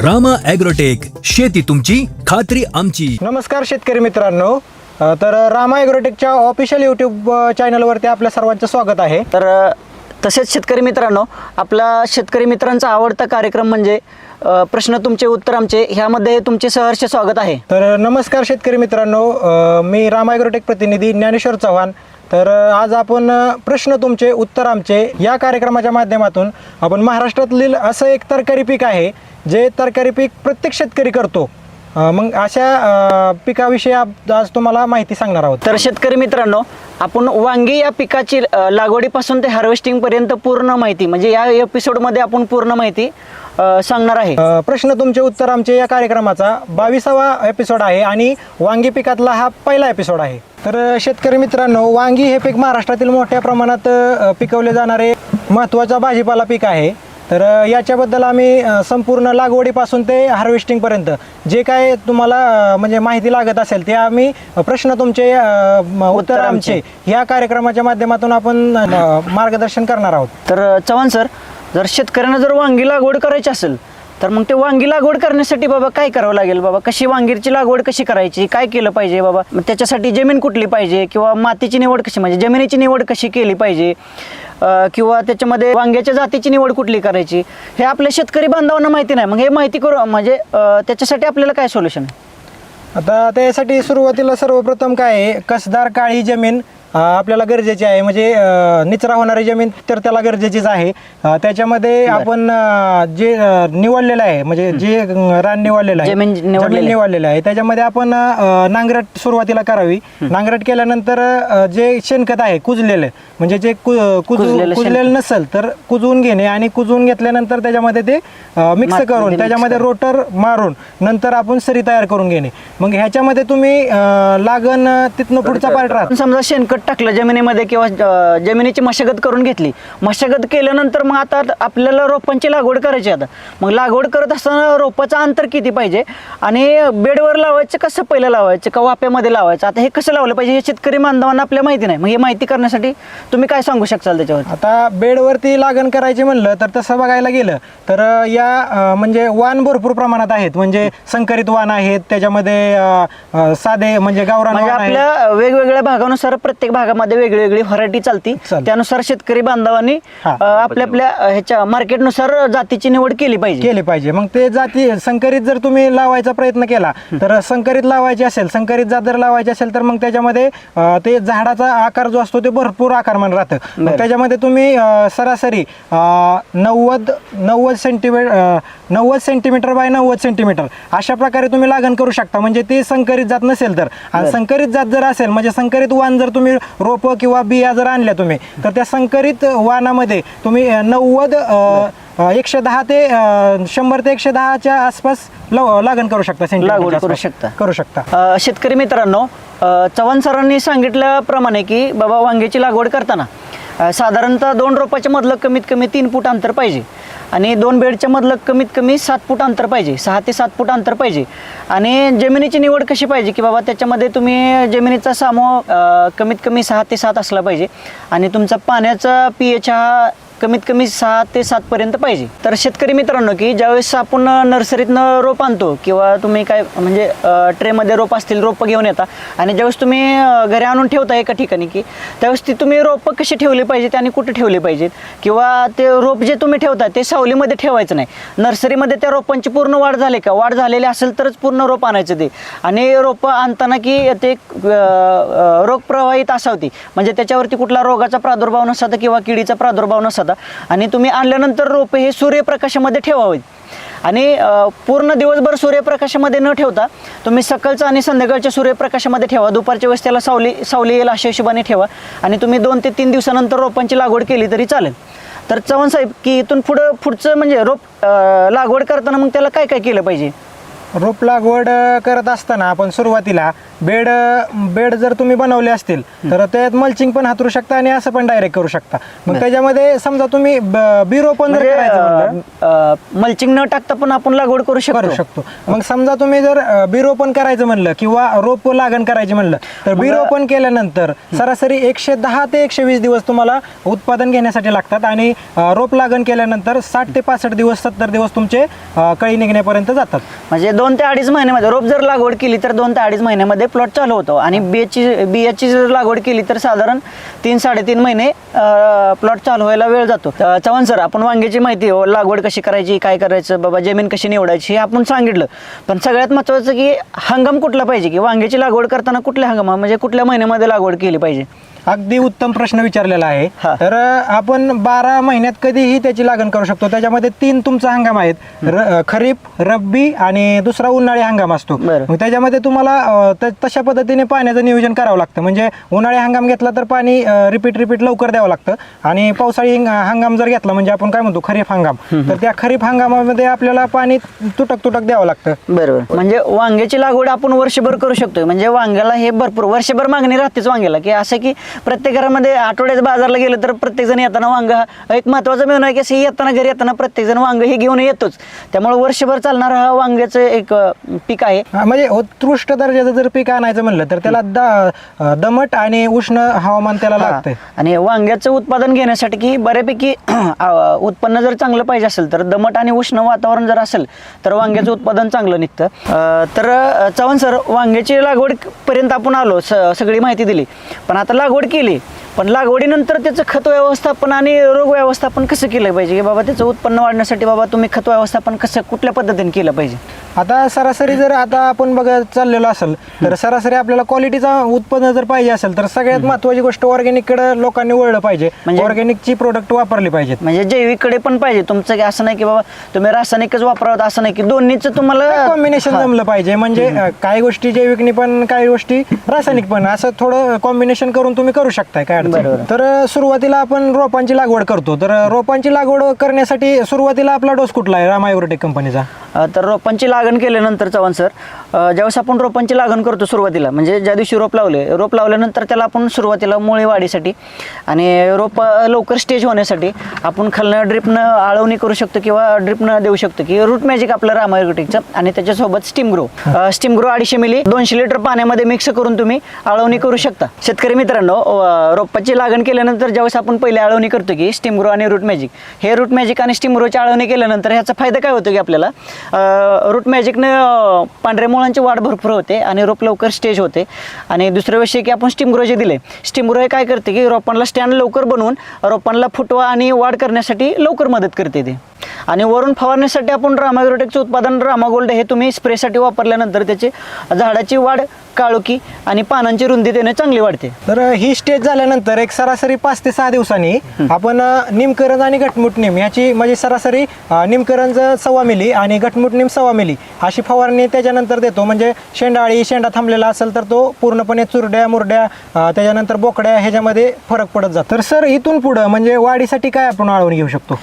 Rama agrotech, शेती तुमची खात्री आमची. नमस्कार शेतकरी मित्रांनो. तर रामा ॲग्रोटेकच्या ऑफिशियल यूट्यूब चॅनलवरती आपल्या सर्वांचं स्वागत आहे. तर तसेच शेतकरी मित्रांनो, आपला शेतकरी मित्रांचा आवडता कार्यक्रम म्हणजे प्रश्न तुमचे उत्तर आमचे, ह्यामध्ये तुमचे सहर्ष स्वागत आहे. तर नमस्कार शेतकरी मित्रांनो, मी रामा ॲग्रोटेक प्रतिनिधी ज्ञानेश्वर चव्हाण. तर आज आपण प्रश्न तुमचे उत्तर आमचे या कार्यक्रमाच्या माध्यमातून आपण महाराष्ट्रातील असं एक तरकारी पीक आहे जे तरकारी पीक प्रत्येक शेतकरी करतो. मग अशा पिकाविषयी आज तुम्हाला माहिती सांगणार आहोत. तर शेतकरी मित्रांनो, आपण वांगी या पिकाची लागवडीपासून ते हार्वेस्टिंगपर्यंत पूर्ण माहिती, म्हणजे या एपिसोडमध्ये आपण पूर्ण माहिती सांगणार आहे. प्रश्न तुमचे उत्तर आमचे या कार्यक्रमाचा 22वा एपिसोड आहे आणि वांगी पिकातला हा पहिला एपिसोड आहे. तर शेतकरी मित्रांनो, वांगी हे पीक महाराष्ट्रातील मोठ्या प्रमाणात पिकवले जाणारे महत्त्वाचा भाजीपाला पीक आहे. तर याच्याबद्दल आम्ही संपूर्ण लागवडीपासून ते हार्वेस्टिंगपर्यंत जे काय तुम्हाला म्हणजे माहिती लागत असेल ते आम्ही प्रश्न तुमचे उत्तर आमचे या कार्यक्रमाच्या माध्यमातून आपण मार्गदर्शन करणार आहोत. तर चव्हाण सर, जर शेतकऱ्यांना जर वांगी लागवड करायची असेल तर मग ते वांगी लागवड करण्यासाठी बाबा काय करावं लागेल? बाबा कशी वांगीची लागवड कशी करायची, काय केलं पाहिजे बाबा? त्याच्यासाठी जमीन कुठली पाहिजे, किंवा मातीची निवड कशी, म्हणजे जमिनीची निवड कशी केली पाहिजे, किंवा त्याच्यामध्ये वांग्याच्या जातीची निवड कुठली करायची, हे आपल्या शेतकरी बांधवांना माहिती नाही. मग हे माहिती करू, म्हणजे त्याच्यासाठी आपल्याला काय सोल्युशन आहे? आता त्यासाठी सुरुवातीला सर्वप्रथम काय आहे, कसदार काळी जमीन आपल्याला गरजेची आहे. म्हणजे निचरा होणारी जमीन तर त्याला गरजेचीच आहे. त्याच्यामध्ये आपण जे निवडलेलं आहे, म्हणजे जे रान निवडलेलं आहे, जमीन निवडलेलं आहे, त्याच्यामध्ये आपण नांगरट सुरुवातीला करावी. नांगरट केल्यानंतर जे शेणखत आहे कुजलेलं, म्हणजे जे कुजलेलं नसेल तर कुजवून घेणे आणि कुजवून घेतल्यानंतर त्याच्यामध्ये ते मिक्स करून त्याच्यामध्ये रोटर मारून नंतर आपण सरी तयार करून घेणे. मग ह्याच्यामध्ये तुम्ही लागण तिथनं पुढचा पार्ट राहतो. समजा शेणखत टाकलं जमिनीमध्ये किंवा जमिनीची मशागत करून घेतली. मशागत केल्यानंतर मग आता आपल्याला रोपांची लागवड करायची. आता मग लागवड करत असताना रोपाचं अंतर किती पाहिजे आणि बेडवर लावायचं कसं पहिलं लावायचं का वाप्यामध्ये लावायचं, आता हे कसं लावलं पाहिजे हे शेतकरी बांधवांना आपल्या माहिती नाही. मग हे माहिती करण्यासाठी तुम्ही काय सांगू शकाल त्याच्यावर? आता बेडवरती लागण करायची म्हणलं तर तसं बघायला गेलं तर या म्हणजे वाण भरपूर प्रमाणात आहेत. म्हणजे संकरित वाण आहेत, त्याच्यामध्ये साधे म्हणजे गावरान वाण आहेत. आपल्या वेगवेगळ्या भागानुसार प्रत्येक भागामध्ये वेगळी व्हरायटी चालती. त्यानुसार शेतकरी बांधवांनी आपल्या आपल्या ह्याच्या मार्केटनुसार जातीची निवड केली पाहिजे. मग ते जाती संकरित जर तुम्ही लावायचा प्रयत्न केला तर संकरित लावायची असेल, संकरित जात जर लावायची असेल तर मग त्याच्यामध्ये ते झाडाचा आकार जो असतो ते भरपूर आकारमान राहतं. मग त्याच्यामध्ये तुम्ही सरासरी 90 सेंटीमीटर बाय 90 सेंटीमीटर अशा प्रकारे तुम्ही लागण करू शकता. म्हणजे ते संकरित जात नसेल तर. आणि संकरित जात जर असेल, म्हणजे संकरित वाण जर तुम्ही रोप किंवा बिया जर आणल्या तुम्ही, तर त्या संकरित वाणामध्ये तुम्ही 110 ते 100 ते 110च्या आसपास लागण करू शकता. शेतकरी मित्रांनो, चव्हाण सरांनी सांगितल्याप्रमाणे की बाबा वांग्याची लागवड करताना साधारणतः 2 रोपाच्या मधलं कमीत कमी 3 फूट अंतर पाहिजे आणि 2 बेडच्या मधलं कमीत कमी 7 फूट अंतर पाहिजे, 6 ते 7 फूट अंतर पाहिजे. आणि जमिनीची निवड कशी पाहिजे की बाबा त्याच्यामध्ये तुम्ही जमिनीचा समूह कमीत कमी 6 ते 7 असला पाहिजे आणि तुमचा पाण्याचा pH हा कमीत कमी 6 ते 7 पर्यंत पाहिजे. तर शेतकरी मित्रांनो, की ज्यावेळेस आपण नर्सरीतनं रोप आणतो किंवा तुम्ही काय म्हणजे ट्रेमध्ये रोप असतील रोपं घेऊन येता आणि ज्यावेळेस तुम्ही घरी आणून ठेवता एका ठिकाणी, की त्यावेळेस ती तुम्ही रोपं कशी ठेवली पाहिजेत आणि कुठे ठेवली पाहिजेत, किंवा ते रोप जे तुम्ही ठेवता ते सावलीमध्ये ठेवायचं नाही. नर्सरीमध्ये त्या रोपांची पूर्ण वाढ झाली का, वाढ झालेली असेल तरच पूर्ण रोप आणायचं ते. आणि रोपं आणताना की ते रोग प्रवाहित असावती, म्हणजे त्याच्यावरती कुठला रोगाचा प्रादुर्भाव नसावा किंवा किडीचा प्रादुर्भाव नसावा. आणि तुम्ही आणल्यानंतर रोप हे सूर्यप्रकाशामध्ये ठेवावेत आणि पूर्ण दिवसभर सूर्यप्रकाशामध्ये न ठेवता तुम्ही सकाळचं आणि संध्याकाळच्या सूर्यप्रकाशामध्ये ठेवा. दुपारच्या वेळेस त्याला सावली येईल अशा हिशोबाने ठेवा आणि तुम्ही 2 ते 3 दिवसानंतर रोपांची लागवड केली तरी चालेल. तर चव्हाण साहेब, की इथून पुढचं म्हणजे रोप लागवड करताना मग त्याला काय काय केलं पाहिजे? रोप लागवड करत असताना आपण सुरुवातीला बेड जर तुम्ही बनवले असतील तर त्यात मल्चिंग पण हातरू शकता आणि असं पण डायरेक्ट करू शकता. मग त्याच्यामध्ये समजा तुम्ही बी रोपण जर करायचं म्हणलं, मल्चिंग न टाकता पण आपण लागवड करू करू शकतो. मग समजा तुम्ही जर बी रोपण करायचं म्हणलं किंवा रोप लागण करायची म्हणलं तर बी रोपण केल्यानंतर सरासरी 110 ते 120 दिवस तुम्हाला उत्पादन घेण्यासाठी लागतात आणि रोप लागण केल्यानंतर 60 ते 65 दिवस 70 दिवस तुमचे कळी निघण्यापर्यंत जातात. म्हणजे 2 ते 2.5 महिन्यामध्ये रोप जर लागवड केली तर 2 ते 2.5 महिन्यामध्ये प्लॉट चालू होतो आणि बियाची जर लागवड केली तर साधारण 3-3.5 महिने प्लॉट चालू व्हायला वेळ जातो. चव्हाण सर, आपण वांग्याची माहिती लागवड कशी करायची, काय करायचं बाबा, जमीन कशी निवडायची हे आपण सांगितलं, पण सगळ्यात महत्त्वाचं की हंगाम कुठला पाहिजे, की वांग्याची लागवड करताना कुठल्या हंगामा म्हणजे कुठल्या महिन्यामध्ये लागवड केली पाहिजे? अगदी उत्तम प्रश्न विचारलेला आहे. हा. तर आपण 12 महिन्यात कधीही त्याची लागण करू शकतो. त्याच्यामध्ये 3 तुमचा हंगाम आहेत, खरीप, रब्बी आणि दुसरा उन्हाळी हंगाम असतो. बरं. मग त्याच्यामध्ये तुम्हाला तशा पद्धतीने पाण्याचं नियोजन करावं लागतं. म्हणजे उन्हाळी हंगाम घेतला तर पाणी रिपीट लवकर द्यावं लागतं आणि पावसाळी हंगाम जर घेतला म्हणजे आपण काय म्हणतो खरीप हंगाम, तर त्या खरीप हंगामामध्ये आपल्याला पाणी तुटक तुटक द्यावं लागतं. बरोबर. म्हणजे वांग्याची लागवड आपण वर्षभर करू शकतो. म्हणजे वांग्याला हे भरपूर वर्षभर मागणी राहतेच वांग्याला, की असं की प्रत्येक घरामध्ये आठवड्याच्या बाजारला गेलं तर प्रत्येक जण येताना वांग, एक महत्वाचा मेनू आहे की असं येताना घरी येताना प्रत्येक जण वांग हे घेऊन येतोच. त्यामुळे वर्षभर चालणारा हा वांग्याचं एक पीक आहे. म्हणजे उत्कृष्ट दर्जाचं जर पीक आणायचं म्हणलं तर त्याला दमट आणि उष्ण हवामान त्याला लागतंय. आणि वांग्याचं उत्पादन घेण्यासाठी की बऱ्यापैकी उत्पन्न जर चांगलं पाहिजे असेल तर दमट आणि उष्ण वातावरण जर असेल तर वांग्याचं उत्पादन चांगलं निघतं. तर चव्हाण सर, वांग्याची लागवड पर्यंत आपण आलो, सगळी माहिती दिली, पण आता लागवड केली, पण लागवडीनंतर त्याचं खत व्यवस्थापन आणि रोग व्यवस्थापन कसं केलं पाहिजे, की बाबा त्याचं उत्पन्न वाढण्यासाठी बाबा तुम्ही खत व्यवस्थापन कसं कुठल्या पद्धतीने केलं पाहिजे? आता सरासरी जर आता आपण बघत चाललेलो असेल तर सरासरी आपल्याला क्वालिटीचा उत्पन्न जर पाहिजे असेल तर सगळ्यात महत्त्वाची गोष्ट ऑर्गॅनिककडे लोकांनी वळलं पाहिजे. म्हणजे ऑर्गॅनिकची प्रोडक्ट वापरली पाहिजेत. म्हणजे जैविककडे पण पाहिजे तुमचं, की असं नाही की बाबा तुम्ही रासायनिकच वापरावं असं नाही, की दोन्हीचं तुम्हाला कॉम्बिनेशन जमलं पाहिजे. म्हणजे काही गोष्टी जैविकनी पण काही गोष्टी रासायनिक पण, असं थोडं कॉम्बिनेशन करून तुम्ही करू शकताय. काय अडचण बरोबर. नाही. तर सुरुवातीला आपण रोपांची लागवड करतो. तर रोपांची लागवड करण्यासाठी सुरुवातीला आपला डोस कुठला आहे रामा ॲग्रोटेक कंपनीचा? तर रोपांची लागण केल्यानंतर चव्हाण सर, ज्यावेळेस आपण रोपांची लागण करतो सुरुवातीला, म्हणजे ज्या दिवशी रोप लावल्यानंतर त्याला आपण सुरुवातीला मुळी वाढीसाठी आणि रोप लवकर स्टेज होण्यासाठी आपण खालनं ड्रिपनं आळवणी करू शकतो किंवा ड्रिपनं देऊ शकतो, की रूट मॅजिक आपलं रामा ॲग्रोटेकचं, आणि त्याच्यासोबत स्टीम ग्रो 200 मिली 200 लिटर पाण्यामध्ये मिक्स करून तुम्ही आळवणी करू शकता. शेतकरी मित्रांनो, रोपाची लागण केल्यानंतर ज्यावेळेस आपण पहिले आळवणी करतो की स्टीम ग्रो आणि रूट मॅजिक, हे रूट मॅजिक आणि स्टीम ग्रोची आळवणी केल्यानंतर ह्याचा फायदा काय होतो की आपल्याला रूट मॅजिकनं पांढऱ्या मुळांची वाढ भरपूर होते आणि रोप लवकर स्टेज होते. आणि दुसऱ्या विषय की आपण स्टीम ग्रो जे दिले, स्टीम ग्रो हे काय करते की रोपांना स्टँड लवकर बनवून रोपांना फुटवा आणि वाढ करण्यासाठी लवकर मदत करते ते. आणि वरून फवारण्यासाठी आपण रामा ॲग्रोटेकचं उत्पादन रामा गोल्ड हे तुम्ही स्प्रेसाठी वापरल्यानंतर त्याची झाडाची वाढ, काळोखी आणि पानांची रुंदी त्याने चांगली वाढते. तर ही स्टेज झाल्यानंतर एक सरासरी 5 ते 6 दिवसांनी आपण निमकरंज आणि घटमुट निम ह्याची म्हणजे सरासरी निमकरंज 1.25 मिली आणि घटमुट निम 1.25 मिली अशी फवारणी त्याच्यानंतर देतो. म्हणजे शेंडा थांबलेला असेल तर तो पूर्णपणे चुरड्या मुरड्या त्याच्यानंतर बोकड्या ह्याच्यामध्ये फरक पडत जातो. तर सर, इथून पुढं म्हणजे वाढीसाठी काय आपण आळवून घेऊ शकतो?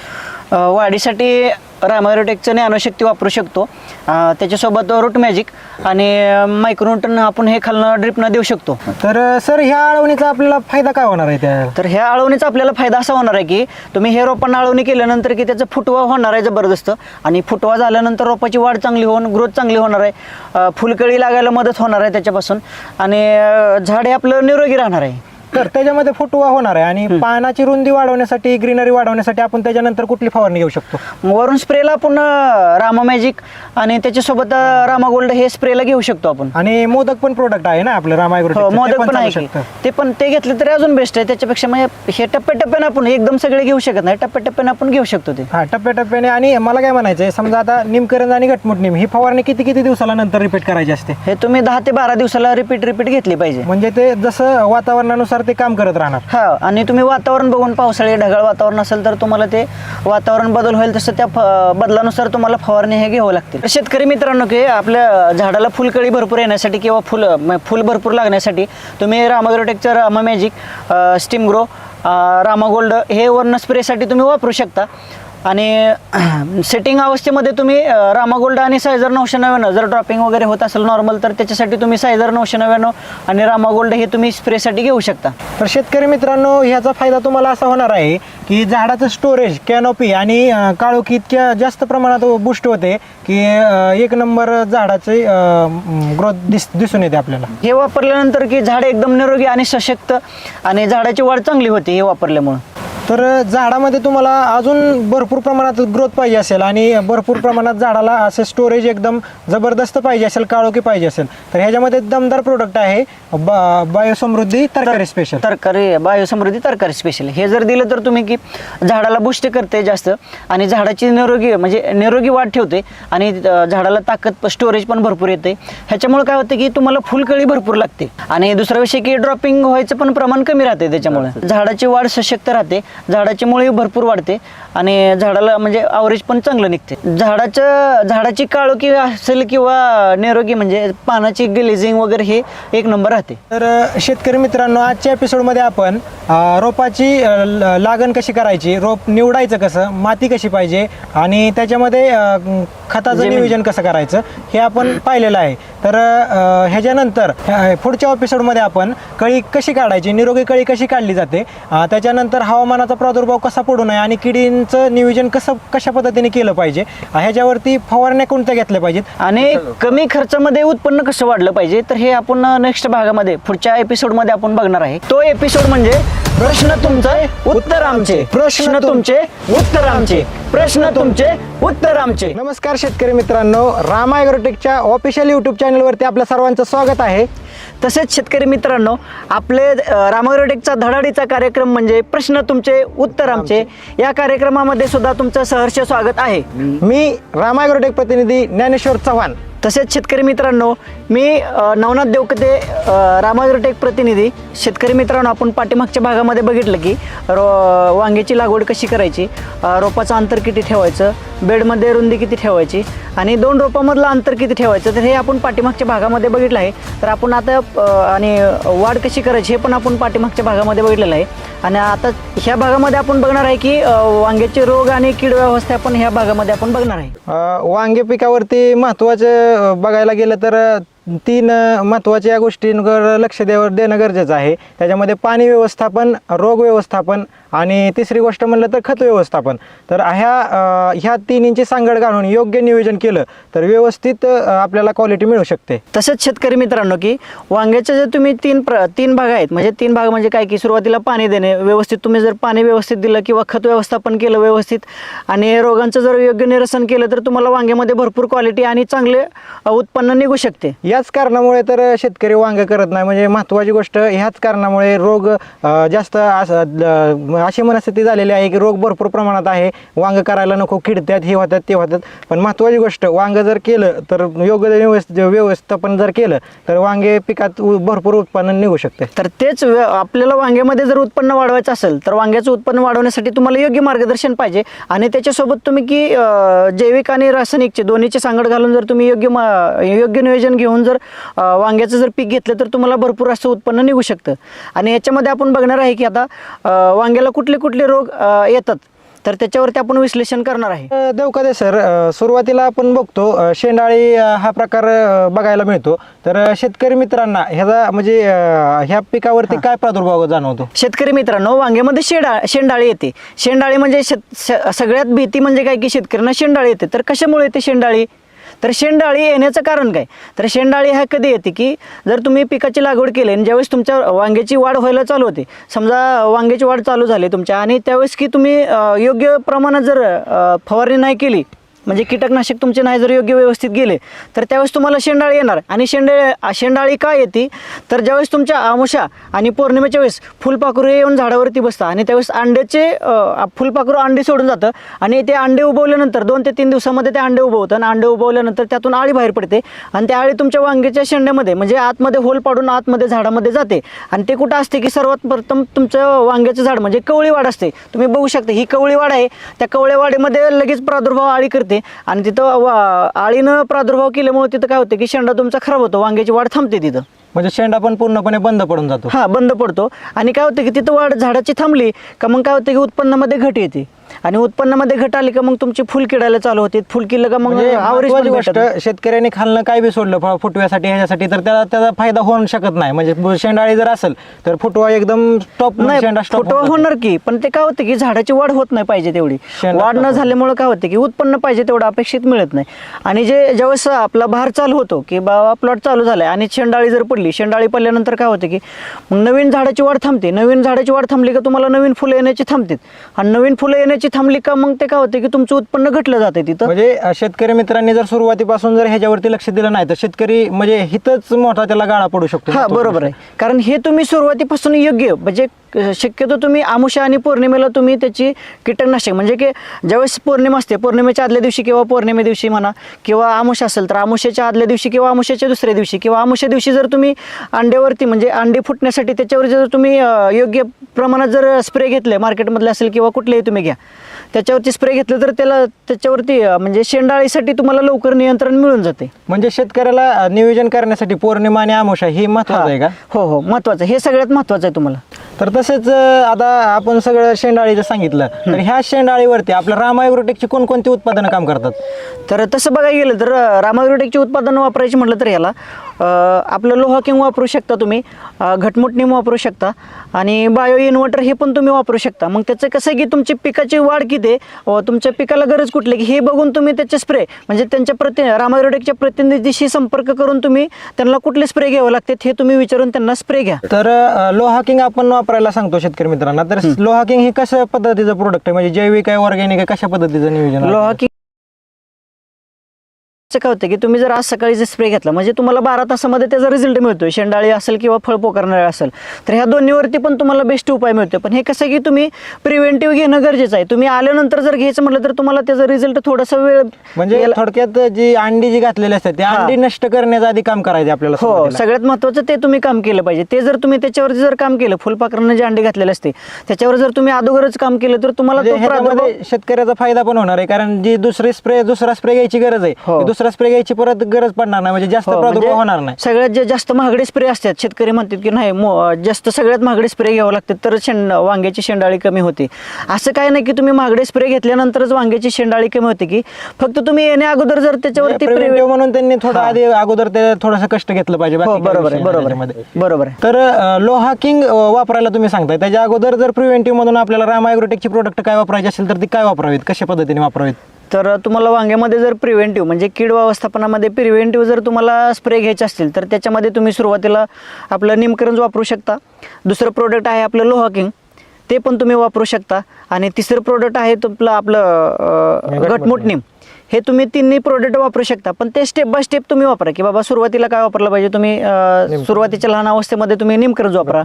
वाढीसाठी रामा ॲग्रोटेकचं नॅनोशक्ती वापरू शकतो, त्याच्यासोबत रूट मॅजिक आणि मायक्रोन्यूटन आपण हे खालनं ड्रिपनं देऊ शकतो. तर सर, ह्या आळवणीचा आपल्याला फायदा काय होणार आहे त्या? तर ह्या आळवणीचा आपल्याला फायदा असा होणार आहे की तुम्ही हे रोपांना आळवणी केल्यानंतर की त्याचा फुटवा होणार आहे जबरदस्त, आणि फुटवा झाल्यानंतर रोपाची वाढ चांगली होऊन ग्रोथ चांगली होणार आहे, फुलकळी लागायला मदत होणार आहे त्याच्यापासून, आणि झाड हे आपलं निरोगी राहणार आहे. तर त्याच्यामध्ये फुटवा होणार आहे आणि पानाची रुंदी वाढवण्यासाठी, ग्रीनरी वाढवण्यासाठी आपण त्याच्यानंतर कुठली फवारणी घेऊ शकतो? वरून स्प्रेला आपण रामा मॅजिक आणि त्याच्यासोबत रामा गोल्ड हे स्प्रेला घेऊ शकतो आपण. आणि मोदक पण प्रोडक्ट आहे ना आपलं रामा ॲग्रोटेक? मोदक पण आहे की ते पण ते घेतले तरी अजून बेस्ट आहे. त्याच्यापेक्षा म्हणजे हे टप्प्याटप्प्याने आपण एकदम सगळे घेऊ शकत नाही, टप्प्याटप्प्याने आपण घेऊ शकतो ते. हा, टप्प्याटप्प्याने. आणि मला काय म्हणायचं आहे, समजा आता निमकरंज आणि घटमुट निम ही फवारणी किती दिवसाला नंतर रिपीट करायची असते? हे तुम्ही 10 ते 12 दिवसाला रिपीट घेतली पाहिजे. म्हणजे ते जसं वातावरणानुसार ते काम करत राहणार. हा, आणि तुम्ही वातावरण बघून, पावसाळी ढगाळ वातावरण असेल तर तुम्हाला ते वातावरण बदल होईल तसं त्या बदलानुसार तुम्हाला फवारणी हे घ्यावं लागतील. शेतकरी मित्रांनो, की आपल्या झाडाला फुलकळी भरपूर येण्यासाठी किंवा फुल भरपूर लागण्यासाठी तुम्ही रामा ॲग्रोटेकचं Rama magic, steam grow, Rama gold हे वर्ण स्प्रेसाठी तुम्ही वापरू शकता. आणि सेटिंग अवस्थेमध्ये तुम्ही रामा गोल्ड आणि सायझर 999 जर ड्रॉपिंग वगैरे होत असेल नॉर्मल तर त्याच्यासाठी तुम्ही सायझर 999 आणि रामा गोल्ड हे तुम्ही स्प्रेसाठी घेऊ शकता. तर शेतकरी मित्रांनो, ह्याचा फायदा तुम्हाला असा होणार आहे की झाडाचं स्टोरेज, कॅनोपी आणि काळोखी इतक्या जास्त प्रमाणात बूस्ट होते की एक नंबर झाडाचे ग्रोथ दिसून येते आपल्याला. हे वापरल्यानंतर की झाड एकदम निरोगी आणि सशक्त आणि झाडाची वाढ चांगली होते हे वापरल्यामुळं. तर झाडामध्ये तुम्हाला अजून भरपूर प्रमाणात ग्रोथ पाहिजे असेल आणि भरपूर प्रमाणात झाडाला असे स्टोरेज एकदम जबरदस्त पाहिजे असेल, काळोखी पाहिजे असेल, तर ह्याच्यामध्ये दमदार प्रोडक्ट आहे बायोसमृद्धी तरकारी स्पेशल. बायोसमृद्धी तरकारी स्पेशल हे जर दिलं तर तुम्ही की झाडाला बुष्ट करते जास्त आणि झाडाची निरोगी वाढ ठेवते आणि झाडाला ताकद स्टोरेज पण भरपूर येते. ह्याच्यामुळे काय होतं की तुम्हाला फुलकळी भरपूर लागते आणि दुसरा विषय की ड्रॉपिंग व्हायचं पण प्रमाण कमी राहते. त्याच्यामुळे झाडाची वाढ सशक्त राहते, झाडाची मुळी भरपूर वाढते आणि झाडाला आवरेज पण चांगलं निघते. झाडाची काळोखी असेल किंवा निरोगी पानाची ग्लेझिंग वगैरे हे एक नंबर राहते. तर शेतकरी मित्रांनो, आजच्या एपिसोडमध्ये आपण रोपाची लागण कशी करायची, रोप निवडायचं कसं, माती कशी पाहिजे आणि त्याच्यामध्ये खताचं नियोजन कसं करायचं हे आपण पाहिलेलं आहे. तर ह्याच्यानंतर पुढच्या एपिसोडमध्ये आपण कळी कशी काढायची, निरोगी कळी कशी काढली जाते, त्याच्यानंतर हवामानाचा प्रादुर्भाव कसा पडू नये आणि किडींचं नियोजन कशा पद्धतीने केलं पाहिजे, ह्याच्यावरती फवारण्या कोणत्या घेतल्या पाहिजेत आणि कमी खर्चामध्ये उत्पन्न कसं वाढलं पाहिजे, तर हे आपण नेक्स्ट भागामध्ये पुढच्या एपिसोडमध्ये आपण बघणार आहे. तो एपिसोड म्हणजे प्रश्न तुमचे उत्तर आमचे, प्रश्न तुमचे उत्तर आमचे, प्रश्न तुमचे उत्तर आमचे. नमस्कार शेतकरी मित्रांनो, रामा ॲग्रोटेकच्या ऑफिशियल यूट्यूब चॅनलवरती आपल्या सर्वांचं स्वागत आहे. तसेच शेतकरी मित्रांनो, आपले रामा ॲग्रोटेकचा धडाडीचा कार्यक्रम म्हणजे प्रश्न तुमचे उत्तर आमचे, या कार्यक्रमामध्ये सुद्धा तुमचं सहर्ष स्वागत आहे. मी रामा ॲग्रोटेक प्रतिनिधी ज्ञानेश्वर चव्हाण. तसेच शेतकरी मित्रांनो, मी नवनाथ देवकते, रामा ॲग्रोटेक प्रतिनिधी. शेतकरी मित्रांनो, आपण पाठीमागच्या भागामध्ये बघितलं की वांग्याची लागवड कशी करायची, रोपाचं अंतर किती ठेवायचं, बेडमध्ये रुंदी किती ठेवायची आणि 2 रोपामधलं अंतर किती ठेवायचं, तर हे आपण पाठीमागच्या भागामध्ये बघितलं आहे. तर आपण आता आणि वाढ कशी करायची हे पण आपण पाठीमागच्या भागामध्ये बघितलेलं आहे. आणि आता ह्या भागामध्ये आपण बघणार आहे की वांग्याचे रोग आणि कीड व्यवस्थापन ह्या भागामध्ये आपण बघणार आहे. वांगे पिकावरती महत्त्वाचं बघायला गेलं तर 3 महत्त्वाच्या गोष्टींवर लक्ष देणं गरजेचं आहे. त्याच्यामध्ये पाणी व्यवस्थापन, रोग व्यवस्थापन आणि तिसरी गोष्ट म्हणलं तर खत व्यवस्थापन. तर ह्या तिन्हींची सांगड घालून योग्य नियोजन केलं तर व्यवस्थित आपल्याला क्वालिटी मिळू शकते. तसेच शेतकरी मित्रांनो की वांग्याचे जे तुम्ही 3 भाग आहेत, 3 भाग म्हणजे काय की सुरुवातीला पाणी देणे व्यवस्थित, तुम्ही जर पाणी व्यवस्थित दिलं किंवा खत व्यवस्थापन केलं व्यवस्थित आणि रोगांचं जर योग्य निरसन केलं तर तुम्हाला वांग्यामध्ये भरपूर क्वालिटी आणि चांगले उत्पन्न निघू शकते. याच कारणामुळे तर शेतकरी वांगे करत नाही, महत्त्वाची गोष्ट ह्याच कारणामुळे रोग जास्त अशी मनस्थिती झालेली आहे की रोग भरपूर प्रमाणात आहे, वांग करायला नको, किडतात, हे होतात ते होतात. पण महत्त्वाची गोष्ट, वांग जर केलं तर योग्य व्यवस्थापन जर केलं तर वांगे पिकात भरपूर उत्पन्न निघू शकते. तर तेच आपल्याला वांग्यामध्ये जर उत्पन्न वाढवायचं असेल तर वांग्याचं उत्पन्न वाढवण्यासाठी तुम्हाला योग्य मार्गदर्शन पाहिजे आणि त्याच्यासोबत तुम्ही की जैविक आणि रासायनिकचे दोन्हीचे सांगड घालून जर तुम्ही योग्य नियोजन घेऊन जर वांग्याचं जर पीक घेतलं तर तुम्हाला भरपूर असं उत्पन्न निघू शकतं. आणि याच्यामध्ये आपण बघणार आहे की आता वांग्याला कुठले कुठले रोग येतात तर त्याच्यावरती आपण विश्लेषण करणार आहे. देवकते सर, सुरुवातीला आपण बघतो शेंडाळी हा प्रकार बघायला मिळतो. तर शेतकरी मित्रांना ह्या पिकावरती काय प्रादुर्भाव जाणवतो? शेतकरी मित्रांनो, वांग्यामध्ये शेंडाळी येते. शेंडाळी म्हणजे सगळ्यात भीती म्हणजे काय की शेतकऱ्यांना शेंडाळी येते. तर कशामुळे येते शेंडाळी? तर शेंडाळी येण्याचं कारण काय? तर शेंडाळी हा कधी येते की जर तुम्ही पिकाची लागवड केली आणि ज्यावेळेस तुमच्या वांग्याची वाढ व्हायला चालू होते, समजा वांग्याची वाढ चालू झाली तुमच्या आणि त्यावेळेस की तुम्ही योग्य प्रमाणात जर फवारणी नाही केली, म्हणजे कीटकनाशक तुमचे नाही जर योग्य व्यवस्थित गेले तर त्यावेळेस तुम्हाला शेंडाळी येणार. आणि शेंडाळी काय येते तर ज्यावेळेस तुमच्या आमुषा आणि पौर्णिमेच्या वेळेस फुलपाखरू येऊन झाडावरती बसतात आणि त्यावेळेस फुलपाखरू अंडे सोडून जातं आणि ते अंडे उभवल्यानंतर 2 ते 3 दिवसामध्ये ते अंडे उभवतं आणि अंडे उभवल्यानंतर त्यातून आळी बाहेर पडते आणि त्या आळी तुमच्या वांग्याच्या शेंड्यामध्ये म्हणजे आतमध्ये होल पाडून आतमध्ये झाडामध्ये जाते. आणि ते कुठं असते की सर्वात प्रथम तुमचं वांग्याचं झाड म्हणजे कवळी वाढ असते. तुम्ही बघू शकता ही कवळी वाढ आहे. त्या कवळ्या वाढीमध्ये लगेच प्रादुर्भाव आळी करते आणि तिथं आळीनं प्रादुर्भाव केल्यामुळे तिथं काय होतं की शेंडा तुमचा खराब होतो, वांग्याची वाढ थांबते तिथं. म्हणजे शेंडा पण पूर्णपणे बंद पडून जातो. बंद पडतो आणि काय होतं की तिथं वाढ झाडाची थांबली का मग काय होतं की उत्पन्नामध्ये घट येते आणि उत्पन्नामध्ये घट आली का मग तुमची फुल किडायला चालू होते, फुल किडलं का मग म्हणजे आवरेज महत्त्वाची गोष्ट, शेतकऱ्यांनी खाल्लं काय बी सोडलं फुटव्यासाठी ह्याच्यासाठी तर त्याचा फायदा होऊ शकत नाही. म्हणजे शेंडाळी जर असेल तर फुटवा एकदम टॉप नाही, शेंडा stop फुटवा होतो. होणार की, पण ते काय होतं की झाडाची वाढ होत नाही पाहिजे तेवढी, शेंडा वाढ न stop झाल्यामुळे काय होतं की उत्पन्न पाहिजे तेवढं अपेक्षित मिळत नाही. आणि ज्यावेळेस आपला भार चालू होतो की बाबा प्लॉट चालू झालाय आणि शेंडाळी जर पडली, शेंडाळी पडल्यानंतर काय होतं की मग नवीन झाडाची वाढ थांबते, नवीन झाडाची वाढ थांबली का तुम्हाला नवीन फुलं येण्याची थांबतात, आणि नवीन फुलं येण्याची थांबली का मग ते काय होतं की तुमचं उत्पन्न घटलं जाते तिथं. म्हणजे शेतकरी मित्रांनी जर सुरुवातीपासून जर ह्याच्यावरती लक्ष दिलं नाही तर शेतकरी म्हणजे हितच मोठा त्याला गाळा पडू शकतो. हा बरोबर आहे, कारण हे तुम्ही सुरुवातीपासून योग्य म्हणजे शक्यतो तुम्ही अमावस्या आणि पौर्णिमेला तुम्ही त्याची कीटकनाशक म्हणजे की ज्यावेळेस पौर्णिमा असते, पौर्णिमेच्या आदल्या दिवशी किंवा पौर्णिमे दिवशी म्हणा, किंवा अमावस्या असेल तर अमावस्याच्या आदल्या दिवशी किंवा अमावस्याच्या दुसऱ्या दिवशी किंवा अमावस्या दिवशी जर तुम्ही अंड्यावरती म्हणजे अंडे फुटण्यासाठी त्याच्यावर जर तुम्ही योग्य प्रमाणात जर स्प्रे घेतले, मार्केटमधले असेल किंवा कुठलेही तुम्ही घ्या, त्याच्यावरती स्प्रे घेतलं तर त्याच्यावरती म्हणजे शेंडाळीसाठी तुम्हाला लवकर नियंत्रण मिळून जाते. म्हणजे शेतकऱ्याला नियोजन करण्यासाठी पौर्णिमा आणि अमावस्या ही महत्वाचं आहे का? हो महत्वाचं, हे सगळ्यात महत्वाचं आहे तुम्हाला. तर तसेच आता आपण सगळं शेंडाळीचं सांगितलं, तर ह्या शेंडाळीवरती आपल्या रामा ॲग्रोटेकची कोणकोणती उत्पादनं काम करतात? तर तसं बघायला गेलं तर रामा ॲग्रोटेकची उत्पादनं वापरायची म्हटलं तर याला आपलं लोहा किंग वापरू शकता तुम्ही, घटमुट नीम वापरू शकता, आणि बायो इन्व्हर्टर हे पण तुम्ही वापरू शकता. मग त्याचं कसं आहे की तुमची पिकाची वाढ किती आहे, तुमच्या पिकाला गरज कुठली हे बघून तुम्ही त्याचे स्प्रे म्हणजे त्यांच्या रामा ॲग्रोटेकच्या प्रतिनिधीशी संपर्क करून तुम्ही त्यांना कुठले स्प्रे घ्यावे लागतात हे तुम्ही विचारून त्यांना स्प्रे घ्या. तर लोहा किंग आपण वापरायला सांगतो शेतकरी मित्रांना, तर लोहा किंग हे कशा पद्धतीचं प्रोडक्ट आहे, म्हणजे जैविक आहे, ऑर्गॅनिक आहे, कशा पद्धतीचं नियोजन आहे? लोहा किंग काय होतं की तुम्ही जर आज सकाळी जर स्प्रे घेतला म्हणजे तुम्हाला 12 तासामध्ये त्याचा रिझल्ट मिळतोय, शेंडाळी असेल किंवा फळ पोकारणारी असेल तर ह्या दोन्हीवरती पण तुम्हाला बेस्ट उपाय मिळतोय. पण हे कसं आहे की तुम्ही प्रिव्हेंटिव्ह घेणं गरजेचं आहे. तुम्ही आल्यानंतर जर घ्यायचं म्हटलं तर तुम्हाला त्याचा रिझल्ट थोडासा वेळ म्हणजे थोडक्यात जी अंडी जी घातलेली असतात त्या अंडी नष्ट करण्याचं आधी काम करायचे आपल्याला. हो, सगळ्यात महत्त्वाचं ते तुम्ही काम केलं पाहिजे. ते जर तुम्ही त्याच्यावर जर काम केलं, फुलपाखरांना जे अंडी घातलेले असते त्याच्यावर जर तुम्ही अगोदरच काम केलं तर तुम्हाला तो प्रादुर्भाव शेतकऱ्याचा फायदा पण होणार आहे, कारण जी दुसरा स्प्रे घ्यायची गरज आहे, दुसरा स्प्रे घ्यायची परत गरज पडणार नाही, म्हणजे जास्त प्रादुर्भाव होणार नाही. सगळ्यात जे जास्त महागडे स्प्रे असतात शेतकरी म्हणतात की नाही जास्त सगळ्यात महागडे स्प्रे घ्यावं लागतात तर वांग्याची शेंडाळी कमी होते. असं काय नाही की तुम्ही महागडे स्प्रे घेतल्यानंतरच वांग्याची शेंडाळी कमी होते, की फक्त तुम्ही येण्या अगोदर जर त्याच्यावरती म्हणून त्यांनी थोडं आधी अगोदर ते थोडंसं कष्ट घेतलं पाहिजे. बरोबर आहे. तर लोहा किंग वापरायला तुम्ही सांगताय, त्याच्या अगोदर जर प्रिव्हेंटिव्ह मधून आपल्याला रामा ॲग्रोटेकची प्रोडक्ट काय वापरायची असेल तर ती काय वापरावीत, कशा पद्धतीने वापरावीत? तर तुम्हाला वांग्यामध्ये जर प्रिव्हेंटिव्ह म्हणजे कीड व्यवस्थापनामध्ये प्रिव्हेंटिव्ह जर तुम्हाला स्प्रे घ्यायचे असतील तर त्याच्यामध्ये तुम्ही सुरुवातीला आपलं निमकरंज वापरू शकता. दुसरं प्रोडक्ट आहे आपलं लोहा किंग, ते पण तुम्ही वापरू शकता. आणि तिसरं प्रोडक्ट आहे आपलं घटमुट नीम, हे तुम्ही तिन्ही प्रोडक्ट वापरू शकता. पण ते स्टेप बाय स्टेप तुम्ही वापरा, की बाबा सुरुवातीला काय वापरलं पाहिजे तुम्ही. सुरुवातीच्या लहान अवस्थेमध्ये तुम्ही निमकरंज वापरा,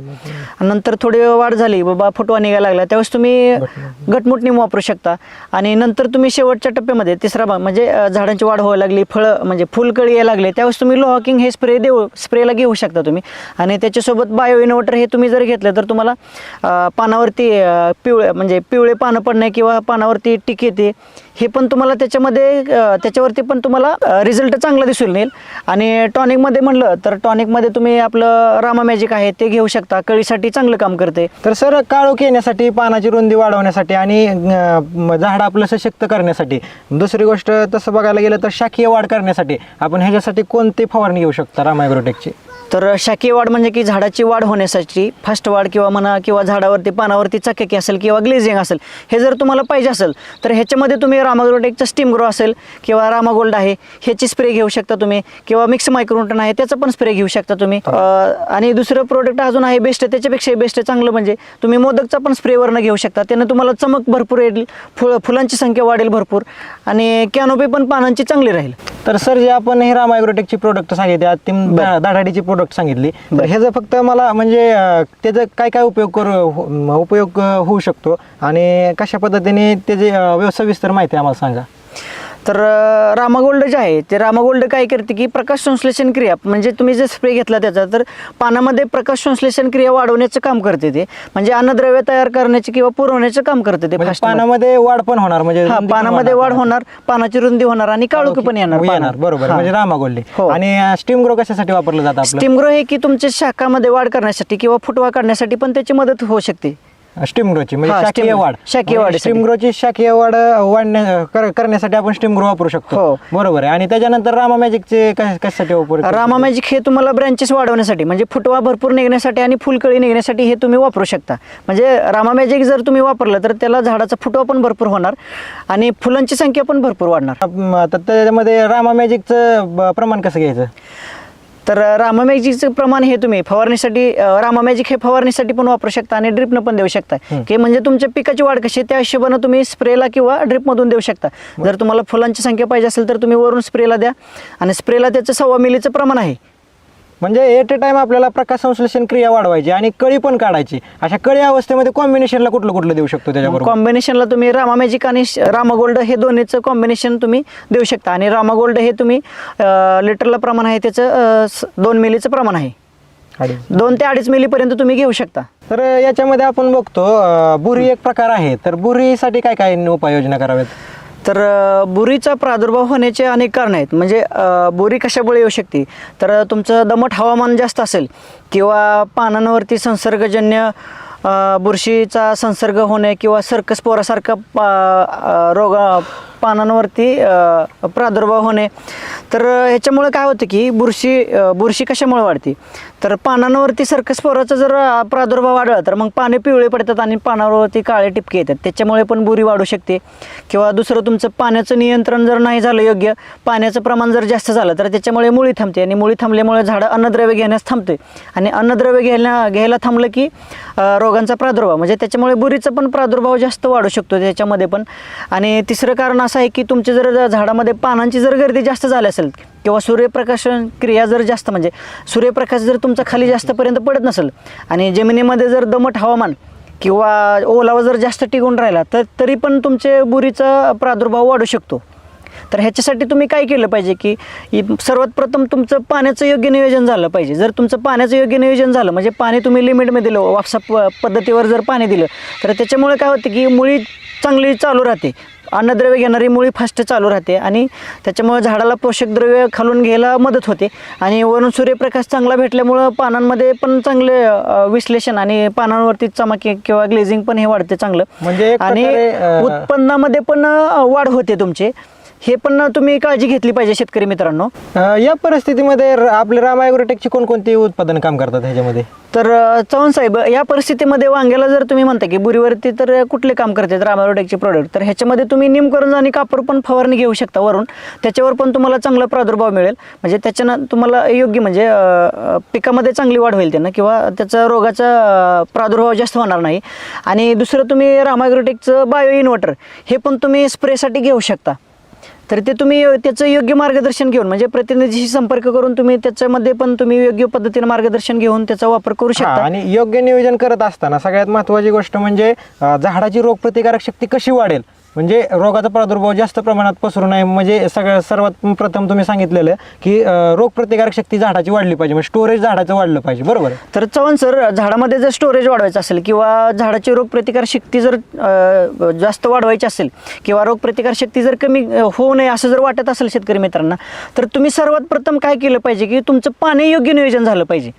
नंतर थोडी वाढ झाली बाबा फुटवा निघायला लागला त्यावेळेस तुम्ही घटमुट नीम वापरू शकता. आणि नंतर तुम्ही शेवटच्या टप्प्यामध्ये तिसरा भाग म्हणजे झाडांची वाढ व्हायला लागली, फळं म्हणजे फुलकळी यायला लागले त्यावेळेस तुम्ही लोहा किंग हे स्प्रेला घेऊ शकता तुम्ही. आणि त्याच्यासोबत बायो इन्व्हर्टर हे तुम्ही जर घेतलं तर तुम्हाला पानावरती पिवळे पानं पडणे किंवा पानावरती टिक येते हे पण तुम्हाला त्याच्यावरती पण तुम्हाला रिझल्ट चांगला दिसून येईल. आणि टॉनिकमध्ये म्हणलं तर टॉनिकमध्ये तुम्ही आपलं रामा मॅजिक आहे ते घेऊ शकता, कळीसाठी चांगलं काम करते. तर सर काळोख येण्यासाठी, पानाची रुंदी वाढवण्यासाठी आणि झाड आपलं सशक्त करण्यासाठी, दुसरी गोष्ट तसं बघायला गेलं तर शाखीय वाढ करण्यासाठी आपण ह्याच्यासाठी कोणती फवारणी घेऊ शकता रामा ॲग्रोटेकची? तर शाखीय वाढ म्हणजे की झाडाची वाढ होण्यासाठी फास्ट वाढ किंवा झाडावरती पानावरती चकाकी असेल किंवा ग्लेझिंग असेल हे जर तुम्हाला पाहिजे असेल तर ह्याच्यामध्ये तुम्ही रामा ॲग्रोटेकचा स्टीम ग्रो असेल किंवा रामा गोल्ड आहे ह्याची स्प्रे घेऊ शकता तुम्ही, किंवा मिक्स मायक्रोन्यूटन आहे त्याचं पण स्प्रे घेऊ शकता तुम्ही. आणि दुसरं प्रोडक्ट अजून आहे बेस्ट, त्याच्यापेक्षा बेस्ट चांगलं म्हणजे तुम्ही मोदकचा पण स्प्रेवरनं घेऊ शकता. त्यानं तुम्हाला चमक भरपूर येईल, फुलांची संख्या वाढेल भरपूर, आणि कॅनोपी पण पानांची चांगली राहील. तर सर जे आपण हे रामा ॲग्रोटेकची प्रोडक्ट सांगितली, धडाडीची प्रोडक्ट सांगितली, तर ह्याचं फक्त मला म्हणजे त्याचा काय काय उपयोग होऊ शकतो आणि कशा पद्धतीने त्याची सविस्तर माहिती आम्हाला सांगा. तर रामा गोल्ड जे आहे ते रामा गोल्ड काय करते की प्रकाश संश्लेषण क्रिया म्हणजे तुम्ही जर स्प्रे घेतला त्याचा तर पानामध्ये प्रकाश संश्लेषण क्रिया वाढवण्याचं काम करते ते, म्हणजे अन्नद्रव्य तयार करण्याचे किंवा पुरवण्याचं काम करते ते. पानामध्ये वाढ पण होणार, म्हणजे पानामध्ये वाढ होणार, पानाची रुंदी होणार आणि काळोखी पण येणार. बरोबर, म्हणजे रामा गोल्ड. आणि स्टीम ग्रो कशासाठी वापरलं जातं? स्टीम ग्रो हे की तुमच्या शाखामध्ये वाढ करण्यासाठी किंवा फुटवा काढण्यासाठी पण त्याची मदत होऊ शकते. स्टीमग्रोची म्हणजे हा, शाकीय steam- वाढ. शाकीय वाढीसाठी. स्टीमग्रोची शाकीय वाढ करण्यासाठी आपण स्टीमग्रो वापरू शकतो. हो. बरोबर आहे. आणि त्याच्यानंतर रामा मॅजिकचे कशासाठी वापरू? रामा मॅजिक हे तुम्हाला ब्रँचेस वाढवण्यासाठी म्हणजे फुटवा भरपूर निघण्यासाठी आणि फुलकळी निघण्यासाठी हे तुम्ही वापरू शकता. म्हणजे रामा मॅजिक जर तुम्ही वापरलं तर त्याला झाडाचा फुटवा पण भरपूर होणार आणि फुलांची संख्या पण भरपूर वाढणार. तर त्याच्यामध्ये रामा मॅजिकचं प्रमाण कसं घ्यायचं? तर रामा मॅजिकचं प्रमाण हे तुम्ही फवारणीसाठी रामा मॅजिक हे फवारणीसाठी पण वापरू शकता आणि ड्रिपनं पण देऊ शकता की म्हणजे तुमच्या पिकाची वाढ कशी आहे त्या हिशोबानं तुम्ही स्प्रेला किंवा ड्रिपमधून देऊ शकता. जर तुम्हाला फुलांची संख्या पाहिजे असेल तर तुम्ही वरून स्प्रेला द्या आणि स्प्रेला त्याचं 1.25 मिलीचं प्रमाण आहे. म्हणजे एट ए टाइम आपल्याला प्रकाश संश्लेषण क्रिया वाढवायची आणि कळी पण काढायची. अशा कळी अवस्थेमध्ये कॉम्बिनेशनला कुठलं देऊ शकतो त्याच्याबरोबर? कॉम्बिनेशनला तुम्ही रामा मॅजिक आणि रामा गोल्ड हे दोन्हीचं कॉम्बिनेशन तुम्ही देऊ शकता आणि रामा गोल्ड हे तुम्ही लिटरला प्रमाण आहे त्याचं 2 मिलीचं प्रमाण आहे. 2 ते 2.5 मिलीपर्यंत तुम्ही घेऊ शकता. तर याच्यामध्ये आपण बघतो बुरी एक प्रकार आहे. तर बुरीसाठी काय काय उपाययोजना कराव्यात? तर बुरीचा प्रादुर्भाव होण्याचे अनेक कारण आहेत. म्हणजे बुरी कशामुळे येऊ शकते तर तुमचं दमट हवामान जास्त असेल किंवा पानांवरती संसर्गजन्य बुरशीचा संसर्ग होणे किंवा सर्कस्पोरासारखा रोग पानांवरती प्रादुर्भाव होणे. तर ह्याच्यामुळे काय होतं की बुरशी कशामुळे वाढते तर पानांवरती सर्कस्पोराचा जर प्रादुर्भाव वाढला तर मग पाने पिवळे पडतात आणि पानावरती काळे टिपके येतात. त्याच्यामुळे पण बुरी वाढू शकते. किंवा दुसरं तुमचं पाण्याचं नियंत्रण जर नाही झालं योग्य, पाण्याचं प्रमाण जर जास्त झालं तर त्याच्यामुळे मुळी थांबते आणि मुळी थांबल्यामुळे झाडं अन्नद्रव्य घेण्यास थांबते आणि अन्नद्रव्य घ्यायला थांबलं की रोगांचा प्रादुर्भाव म्हणजे त्याच्यामुळे बुरीचा पण प्रादुर्भाव जास्त वाढू शकतो त्याच्यामध्ये पण. आणि तिसरं कारण असं आहे की तुमचे जर झाडामध्ये पानांची जर गर्दी जास्त झाली असेल किंवा सूर्यप्रकाश क्रिया जर जास्त म्हणजे सूर्यप्रकाश जर तुमचा खाली जास्तपर्यंत पडत नसेल आणि जमिनीमध्ये जर दमट हवामान किंवा ओलावा जर जास्त टिकून राहिला तर तरी पण तुमचे बुरीचा प्रादुर्भाव वाढू शकतो. तर ह्याच्यासाठी तुम्ही काय केलं पाहिजे की सर्वात प्रथम तुमचं पाण्याचं योग्य नियोजन झालं पाहिजे. जर तुमचं पाण्याचं योग्य नियोजन झालं म्हणजे पाणी तुम्ही लिमिटमध्ये दिलं, वापसा पद्धतीवर जर पाणी दिलं तर त्याच्यामुळे काय होतं की मुळी चांगली चालू राहते, अन्नद्रव्य घेणारी मुळी फास्ट चालू राहते आणि त्याच्यामुळे झाडाला पोषक द्रव्य खालून घ्यायला मदत होते आणि वरून सूर्यप्रकाश चांगला भेटल्यामुळं पानांमध्ये पण चांगले विश्लेषण आणि पानांवरती चमक किंवा ग्लेझिंग पण हे वाढते चांगलं. म्हणजे आणि उत्पन्नामध्ये पण वाढ होते तुमचे. हे पण तुम्ही काळजी घेतली पाहिजे शेतकरी मित्रांनो. या परिस्थितीमध्ये आपले रामा ॲग्रोटेकची कोणकोणती उत्पादन काम करतात ह्याच्यामध्ये? तर चव्हाण साहेब या परिस्थितीमध्ये वांग्याला जर तुम्ही म्हणता की बुरीवरती तर कुठले काम करतात रामा ॲग्रोटेकचे प्रोडक्ट तर ह्याच्यामध्ये तुम्ही निमकरंज आणि कापूर पण फवारणी घेऊ शकता वरून. त्याच्यावर पण तुम्हाला चांगला प्रादुर्भाव मिळेल म्हणजे त्याच्यानं तुम्हाला योग्य म्हणजे पिकामध्ये चांगली वाढ होईल त्यांना किंवा त्याचा रोगाचा प्रादुर्भाव जास्त होणार नाही. आणि दुसरं तुम्ही रामा ॲग्रोटेकचं बायो इन्व्हर्टर हे पण तुम्ही स्प्रेसाठी घेऊ शकता. तर ते तुम्ही त्याचं योग्य मार्गदर्शन घेऊन म्हणजे प्रतिनिधीशी संपर्क करून तुम्ही त्याच्यामध्ये पण तुम्ही योग्य पद्धतीने मार्गदर्शन घेऊन त्याचा वापर करू शकता. आणि योग्य नियोजन करत असताना सगळ्यात महत्त्वाची गोष्ट म्हणजे झाडाची रोगप्रतिकारक शक्ती कशी वाढेल म्हणजे रोगाचा प्रादुर्भाव जास्त प्रमाणात पसरू नये. म्हणजे सर्वात प्रथम तुम्ही सांगितलेलं की रोगप्रतिकारक शक्ती झाडाची वाढली पाहिजे म्हणजे स्टोरेज झाडाचं वाढलं पाहिजे. बरोबर. तर चव्हाण सर झाडामध्ये जर स्टोरेज वाढवायचं असेल किंवा झाडाची रोगप्रतिकार शक्ती जर जास्त वाढवायची असेल किंवा रोगप्रतिकार शक्ती जर कमी होऊ नये असं जर वाटत असेल शेतकरी मित्रांना तर तुम्ही सर्वात प्रथम काय केलं पाहिजे की तुमचं पाणी योग्य नियोजन झालं पाहिजे.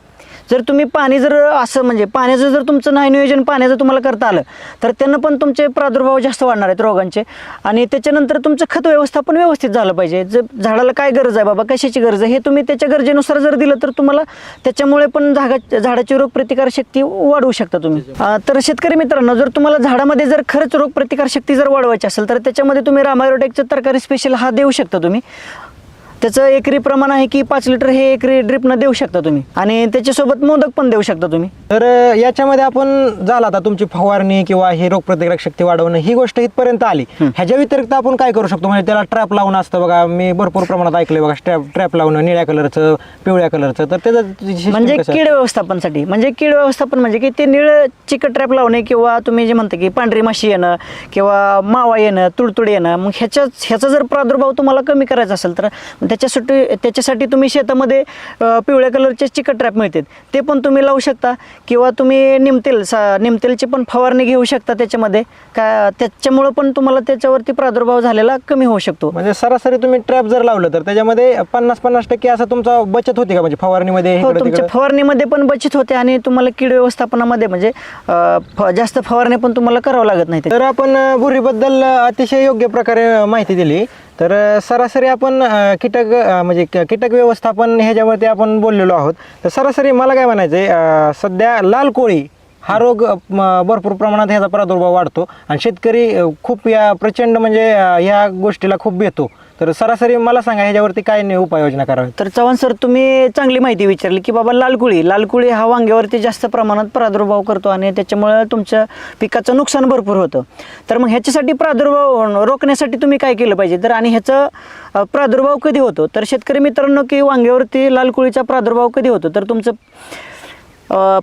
जर तुम्ही पाणी जर असं म्हणजे पाण्याचं जर तुमचं नाही नियोजन पाण्याचं तुम्हाला करता आलं तर त्यानं पण तुमचे प्रादुर्भाव जास्त वाढणार आहेत रोगांचे. आणि त्याच्यानंतर तुमचं खत व्यवस्थापन व्यवस्थित झालं पाहिजे. जर झाडाला काय गरज आहे बाबा कशाची गरज आहे हे तुम्ही त्याच्या गरजेनुसार जर दिलं तर तुम्हाला त्याच्यामुळे पण झाडाची रोगप्रतिकार शक्ती वाढवू शकता तुम्ही. तर शेतकरी मित्रांनो जर तुम्हाला झाडामध्ये जर खरंच रोगप्रतिकार शक्ती जर वाढवायची असेल तर त्याच्यामध्ये तुम्ही रामा ॲग्रोटेकचं तरकारी स्पेशल हा देऊ शकता तुम्ही. त्याचं एकरी प्रमाण आहे की 5 लिटर हे एकरी ड्रिपनं देऊ शकता तुम्ही आणि त्याच्यासोबत मोदक पण देऊ शकता तुम्ही. तर याच्यामध्ये आपण झाला आता तुमची फवारणी किंवा हे रोगप्रतिकारक शक्ती वाढवणं ही गोष्ट इथपर्यंत आली. ह्याच्या व्यतिरिक्त आपण काय करू शकतो म्हणजे त्याला ट्रॅप लावणं असतं बघा. मी भरपूर प्रमाणात ऐकलंय बघा ट्रॅप लावणं निळ्या कलरचं पिवळ्या कलरचं. तर त्याचं म्हणजे कीड व्यवस्थापनासाठी म्हणजे कीड व्यवस्थापन म्हणजे की ते निळं चिकट ट्रॅप लावणे किंवा तुम्ही जे म्हणता की पांढरी माशी येणं किंवा मावा येणं तुडतुड येणं मग ह्याचा जर प्रादुर्भाव तुम्हाला कमी करायचा असेल तर त्याच्यासाठी तुम्ही शेतामध्ये पिवळ्या कलरचे चिकट ट्रॅप मिळतात, ते पण तुम्ही लावू शकता. किंवा तुम्ही निमतेलची पण फवारणी घेऊ शकता त्याच्यामध्ये, त्याच्यामुळं पण तुम्हाला त्याच्यावरती प्रादुर्भाव झालेला कमी होऊ शकतो. म्हणजे सरासरी तुम्ही ट्रॅप जर लावलं तर त्याच्यामध्ये 50-50% असं तुमचा बचत होते का, म्हणजे फवारणीमध्ये? हो, तुमच्या फवारणीमध्ये पण बचत होते आणि तुम्हाला कीड व्यवस्थापनामध्ये म्हणजे जास्त फवारणी पण तुम्हाला करावं लागत नाही. तर आपण भुरीबद्दल अतिशय योग्य प्रकारे माहिती दिली. तर सरासरी आपण कीटक व्यवस्थापन ह्याच्यावरती आपण बोललेलो आहोत. तर सरासरी मला काय म्हणायचं आहे, सध्या लाल कोळी हा रोग भरपूर प्रमाणात ह्याचा प्रादुर्भाव वाढतो आणि शेतकरी खूप प्रचंड म्हणजे ह्या गोष्टीला खूप भेटतो. तर सरासरी मला सांगा ह्याच्यावरती काय उपाययोजना करावी? तर चव्हाण सर, तुम्ही चांगली माहिती विचारली की बाबा लाल कोळी हा वांग्यावरती जास्त प्रमाणात प्रादुर्भाव करतो आणि त्याच्यामुळे तुमच्या पिकाचं नुकसान भरपूर होतं. तर मग ह्याच्यासाठी प्रादुर्भाव रोखण्यासाठी तुम्ही काय केलं पाहिजे? तर आणि ह्याचा प्रादुर्भाव कधी होतो? तर शेतकरी मित्रांनो, की वांग्यावरती लाल कोळीचा प्रादुर्भाव कधी होतो? तर तुमचं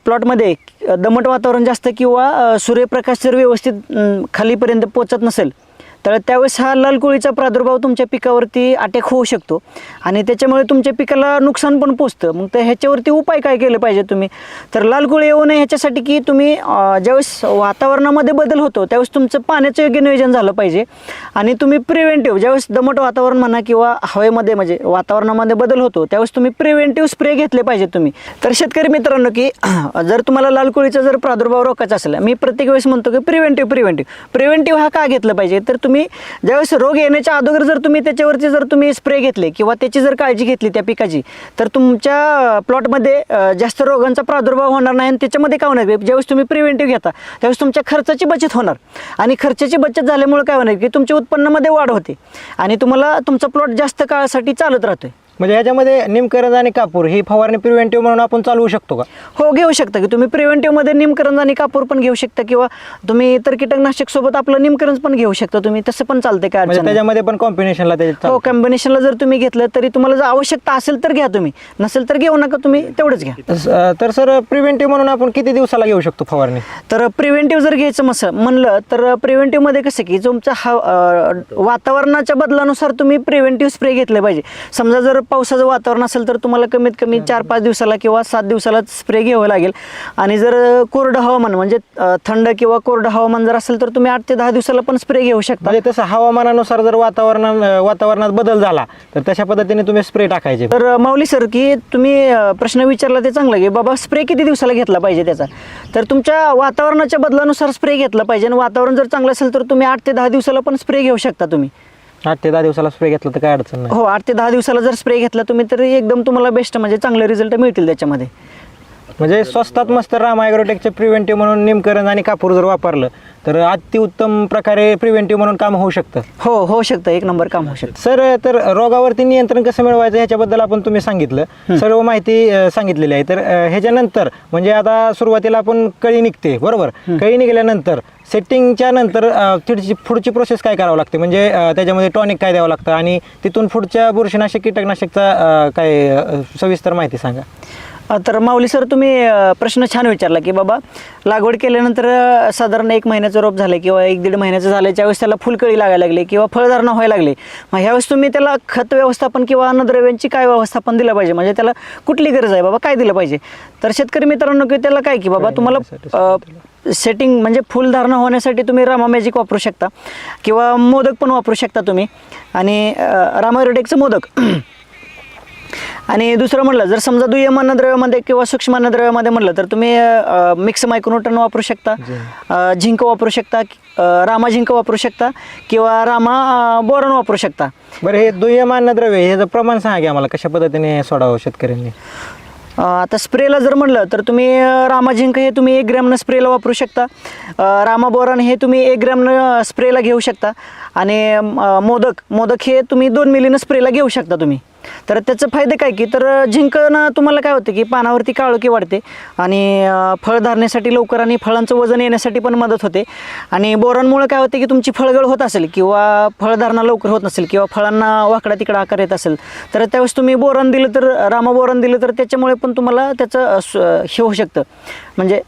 प्लॉटमध्ये दमट वातावरण जास्त किंवा सूर्यप्रकाश जर व्यवस्थित खालीपर्यंत पोचत नसेल तर त्यावेळेस हा लाल कोळीचा प्रादुर्भाव तुमच्या पिकावरती अटॅक होऊ शकतो आणि त्याच्यामुळे तुमच्या पिकाला नुकसान पण पोचतं. मग तर ह्याच्यावरती उपाय काय केले पाहिजे तुम्ही? तर लाल कोळी येऊ नये ह्याच्यासाठी की तुम्ही ज्यावेळेस वातावरणामध्ये बदल होतो त्यावेळेस तुमचं पाण्याचं योग्य नियोजन झालं पाहिजे आणि तुम्ही प्रिव्हेंटिव्ह ज्यावेळेस दमट वातावरण म्हणा किंवा हवेमध्ये म्हणजे वातावरणामध्ये बदल होतो त्यावेळेस तुम्ही प्रिव्हेंटिव्ह स्प्रे घेतले पाहिजे तुम्ही. तर शेतकरी मित्रांनो, की जर तुम्हाला लाल कोळीचा जर प्रादुर्भाव रोखायचा असेल, मी प्रत्येक वेळेस म्हणतो की प्रिव्हेंटिव्ह हा का घेतलं पाहिजे? तर तुम्ही ज्यावेळेस रोग येण्याच्या अगोदर जर तुम्ही त्याच्यावरती जर तुम्ही स्प्रे घेतले किंवा त्याची जर काळजी घेतली त्या पिकाची, तर तुमच्या प्लॉटमध्ये जास्त रोगांचा प्रादुर्भाव होणार नाही आणि त्याच्यामध्ये काय होणार? ज्यावेळेस तुम्ही प्रिव्हेंटिव्ह घेता त्यावेळेस तुमच्या खर्चाची बचत होणार आणि खर्चाची बचत झाल्यामुळे काय होणार की तुमच्या उत्पन्नामध्ये वाढ होते आणि तुम्हाला तुमचा प्लॉट जास्त काळासाठी चालत राहतोय. म्हणजे याच्यामध्ये निमकरंज आणि कापूर ही फवारणी प्रिव्हेंटिव्ह म्हणून आपण चालवू शकतो का? हो, घेऊ शकता की तुम्ही प्रिव्हेंटिव्हमध्ये निमकरंज आणि कापूर पण घेऊ शकता किंवा तुम्ही इतर कीटकनाशक सोबत आपलं निमकरंज पण घेऊ शकता तुम्ही, तसं पण चालतंय. काय म्हणजे त्याच्यामध्ये पण कॉम्बिनेशनला हो, कॉम्बिनेशनला जर तुम्ही घेतलं तरी तुम्हाला जर आवश्यकता असेल तर घ्या, तुम्ही नसेल तर घेऊ नका, तुम्ही तेवढंच घ्या. तर सर, प्रिव्हेंटिव्ह म्हणून आपण किती दिवसाला घेऊ शकतो फवारणी? तर प्रिव्हेंटिव्ह जर घ्यायचं म्हणलं तर प्रिव्हेंटिव्हमध्ये कसं की तुमचं वातावरणाच्या बदलानुसार तुम्ही प्रिव्हेंटिव्ह स्प्रे घेतले पाहिजे. समजा जर पावसाचं वातावरण असेल तर तुम्हाला कमीत कमी 4-5 दिवसाला किंवा 7 दिवसाला स्प्रे घ्यावं लागेल आणि जर कोरडं हवामान म्हणजे थंड किंवा कोरडं हवामान जर असेल तर तुम्ही 8 ते 10 दिवसाला पण स्प्रे घेऊ शकता. म्हणजे तसं हवामानानुसार जर वातावरणात बदल झाला तर तशा पद्धतीने तुम्ही स्प्रे टाकायचे. तर माऊली सर, की तुम्ही प्रश्न विचारला ते चांगलं की बाबा स्प्रे किती दिवसाला घेतला पाहिजे त्याचा, तर तुमच्या वातावरणाच्या बदलानुसार स्प्रे घेतला पाहिजे आणि वातावरण जर चांगलं असेल तर तुम्ही 8 ते 10 दिवसाला पण स्प्रे घेऊ शकता. तुम्ही 8 ते 10 दिवसाला स्प्रे घेतला तर काय अडचण नाही? हो, 8 ते 10 दिवसाला जर स्प्रे घेतला तुम्ही तर एकदम तुम्हाला बेस्ट म्हणजे चांगले रिझल्ट मिळतील त्याच्यामध्ये. म्हणजे स्वस्तात मस्त रामा ॲग्रोटेकचे प्रिव्हेंटिव्ह म्हणून निमकरंज आणि कापूर जर वापरलं तर अतिउत्तम प्रकारे प्रिव्हेंटिव्ह म्हणून काम होऊ शकतं. हो, होऊ शकतं, एक नंबर काम होऊ शकतं. सर, तर रोगावरती नियंत्रण कसं मिळवायचं ह्याच्याबद्दल आपण तुम्ही सांगितलं, सर्व माहिती सांगितलेली आहे. तर ह्याच्यानंतर म्हणजे आता सुरुवातीला आपण कळी निघते, बरोबर? कळी निघाल्यानंतर सेटिंगच्या नंतर पुढची प्रोसेस काय करावं लागते? म्हणजे त्याच्यामध्ये टॉनिक काय द्यावं लागतं आणि तिथून पुढच्या बुरशीनाशक कीटकनाशकचा काय सविस्तर माहिती सांगा. तर माऊली सर, तुम्ही प्रश्न छान विचारला की बाबा लागवड केल्यानंतर साधारण 1 महिन्याचं रोप झालं किंवा 1-1.5 महिन्याचं झालं, ज्यावेळेस त्याला फुलकळी लागायला लागली किंवा फळधारणा व्हायला लागली, मग ह्यावेळेस तुम्ही त्याला खत व्यवस्थापन किंवा अन्नद्रव्यांची काय व्यवस्थापन दिलं पाहिजे, म्हणजे त्याला कुठली गरज आहे बाबा, काय दिलं पाहिजे? तर शेतकरी मित्रांनो, की त्याला काय की बाबा तुम्हाला सेटिंग म्हणजे फुलधारणा होण्यासाठी तुम्ही रामा मॅजिक वापरू शकता किंवा मोदक पण वापरू शकता तुम्ही आणि रामा ॲग्रोटेकचं मोदक. आणि दुसरं म्हटलं जर समजा दुय्यम अन्नद्रव्यामध्ये किंवा सूक्ष्म अन्नद्रव्यामध्ये म्हटलं तर तुम्ही मिक्स मायक्रोन्यूट्रन वापरू शकता, झिंक वापरू शकता, रामा झिंक वापरू शकता किंवा रामा बोरॉन वापरू शकता. बरं, हे दुय्यम अन्नद्रव्य ह्याचं प्रमाण सांगा की आम्हाला, कशा पद्धतीने सोडावं शेतकऱ्यांनी? आता स्प्रेला जर म्हटलं तर तुम्ही रामा झिंक हे तुम्ही 1 ग्रॅमनं स्प्रेला वापरू शकता, रामा बोरॉन हे तुम्ही 1 ग्रॅमनं स्प्रेला घेऊ शकता आणि मोदक हे तुम्ही 2 मिलीनं स्प्रेला घेऊ शकता तुम्ही. तर त्याचं फायदे काय की तर झिंकनं तुम्हाला काय होतं की पानावरती काळोखी वाढते आणि फळ धारण्यासाठी लवकर आणि फळांचं वजन येण्यासाठी पण मदत होते आणि बोरॉनमुळे काय होते की तुमची फळगळ होत असेल किंवा फळधारणा लवकर होत नसेल किंवा फळांना वाकडा तिकडा आकार येत असेल तर त्यावेळेस तुम्ही बोरॉन दिलं तर रामा बोरॉन दिलं तर त्याच्यामुळे पण तुम्हाला त्याचं हे होऊ शकतं म्हणजे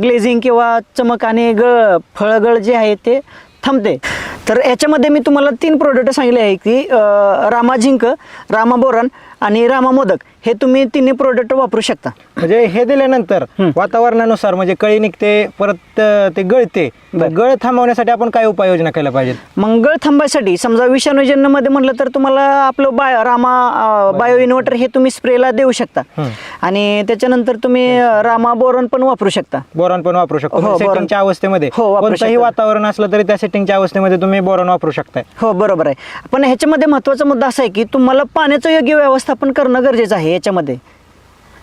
ग्लेझिंग किंवा चमक आणि फळगळ जे आहे ते थांबते. तर याच्यामध्ये मी तुम्हाला 3 प्रोडक्ट सांगितले आहे की रामा झिंक, रामा बोरान आणि रामा मोदक हे तुम्ही तिन्ही प्रोडक्ट वापरू शकता. म्हणजे हे दिल्यानंतर वातावरणानुसार म्हणजे कळी निघते, परत ते गळते. गळ थांबवण्यासाठी आपण काय उपाययोजना केल्या पाहिजेत? मग गळ थांबायसाठी समजा विषाणूजन्यमध्ये म्हटलं तर तुम्हाला आपलं रामा बायो इन्व्हर्टर हे तुम्ही स्प्रेला देऊ शकता. आणि त्याच्यानंतर तुम्ही रामा बोरॉन पण वापरू शकता. बोरॉन पण वापरू शकतो. हो, म्हणजे बोरॉन. सेटिंगच्या अवस्थेमध्ये हो, वापरू कोणतंही शकता. वातावरण असलं तरी त्या सेटिंगच्या अवस्थेमध्ये तुम्ही बोरॉन वापरू शकताय. हो बरोबर आहे. पण ह्याच्यामध्ये महत्त्वाचा मुद्दा असा आहे की तुम्हाला पाण्याचं योग्य व्यवस्थापन करणं गरजेचं आहे. याच्यामध्ये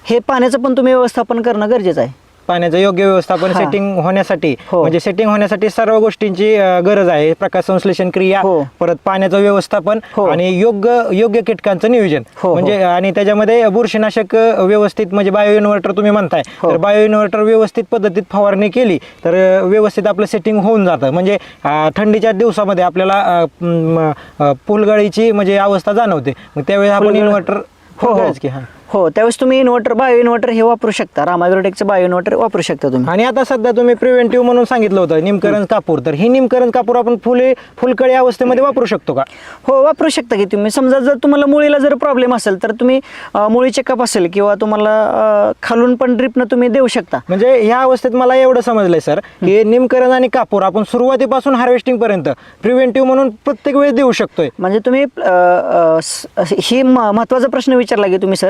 हे पाण्याचं पण तुम्ही व्यवस्थापन करणं गरजेचं आहे. पाण्याचं योग्य व्यवस्थापन हा. सेटिंग होण्यासाठी हो. म्हणजे सेटिंग होण्यासाठी सर्व गोष्टींची गरज आहे. प्रकाश संश्लेषण क्रिया, हो. परत पाण्याचं व्यवस्थापन हो. आणि योग्य कीटकांचं नियोजन. हो, म्हणजे आणि त्याच्यामध्ये बुरशीनाशक व्यवस्थित म्हणजे बायो इन्व्हर्टर तुम्ही म्हणताय, हो. तर बायो इन्व्हर्टर व्यवस्थित पद्धतीत फवारणी केली तर व्यवस्थित आपलं सेटिंग होऊन जातं. म्हणजे थंडीच्या दिवसामध्ये आपल्याला फुलगळीची म्हणजे अवस्था जाणवते. मग त्यावेळेस आपण फुलगळ- इन्व्हर्टर की हा. हो त्यावेळेस तुम्ही बायो इन्व्हर्टर हे वापरू शकता. रामा ॲग्रोटेकचं बायो इन्व्हर्टर वापरू शकता तुम्ही. आणि आता सध्या तुम्ही प्रिव्हेंटिव्ह म्हणून सांगितलं होतं निमकरण कापूर, तर ही निमकरण कापूर आपण फुलकळी अवस्थेमध्ये वापरू शकतो का? हो वापरू शकता की तुम्ही. समजा जर तुम्हाला मुळीला जर प्रॉब्लेम असेल तर तुम्ही मुळी चेकअप असेल किंवा तुम्हाला खालून पण ड्रिपनं तुम्ही देऊ शकता. म्हणजे ह्या अवस्थेत मला एवढं समजलंय सर की निमकरण आणि कापूर आपण सुरुवातीपासून हार्वेस्टिंग पर्यंत प्रिव्हेंटिव्ह म्हणून प्रत्येक वेळेस देऊ शकतोय. म्हणजे तुम्ही ही महत्त्वाचा प्रश्न विचारला की तुम्ही सर,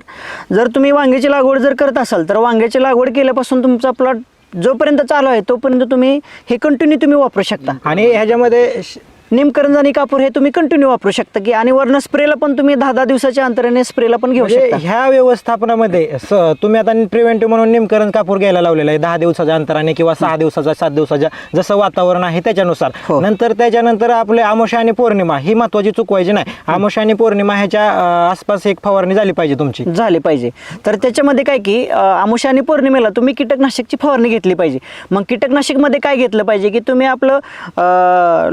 जर तुम्ही वांग्याची लागवड जर करत असाल तर वांग्याची लागवड केल्यापासून तुमचा प्लॉट जोपर्यंत चालू आहे तोपर्यंत तुम्ही हे कंटिन्यू तुम्ही वापरू शकता. आणि ह्याच्यामध्ये निमकरंज आणि कापूर हे तुम्ही कंटिन्यू वापरू शकता की आणि वरनं स्प्रेला पण तुम्ही 10-10 दिवसाच्या अंतराने स्प्रेला पण घेऊ म्हणजे शकता. ह्या व्यवस्थापनामध्ये तुम्ही आता प्रिव्हेंटिव्ह म्हणून निमकरण कापूर घ्यायला लावलेलं आहे 10 दिवसाच्या अंतराने किंवा 6 दिवसाच्या 7 दिवसाच्या जसं वातावरण आहे त्याच्यानुसार. हो. त्याच्यानंतर आपले अमावस्या आणि पौर्णिमा ही महत्वाची चुकवायची नाही. अमावस्या आणि पौर्णिमा ह्याच्या आसपास एक फवारणी झाली पाहिजे तुमची. झाले पाहिजे. तर त्याच्यामध्ये काय की अमावस्या आणि पौर्णिमेला तुम्ही कीटकनाशकची फवारणी घेतली पाहिजे. मग कीटकनाशकमध्ये काय घेतलं पाहिजे की तुम्ही आपलं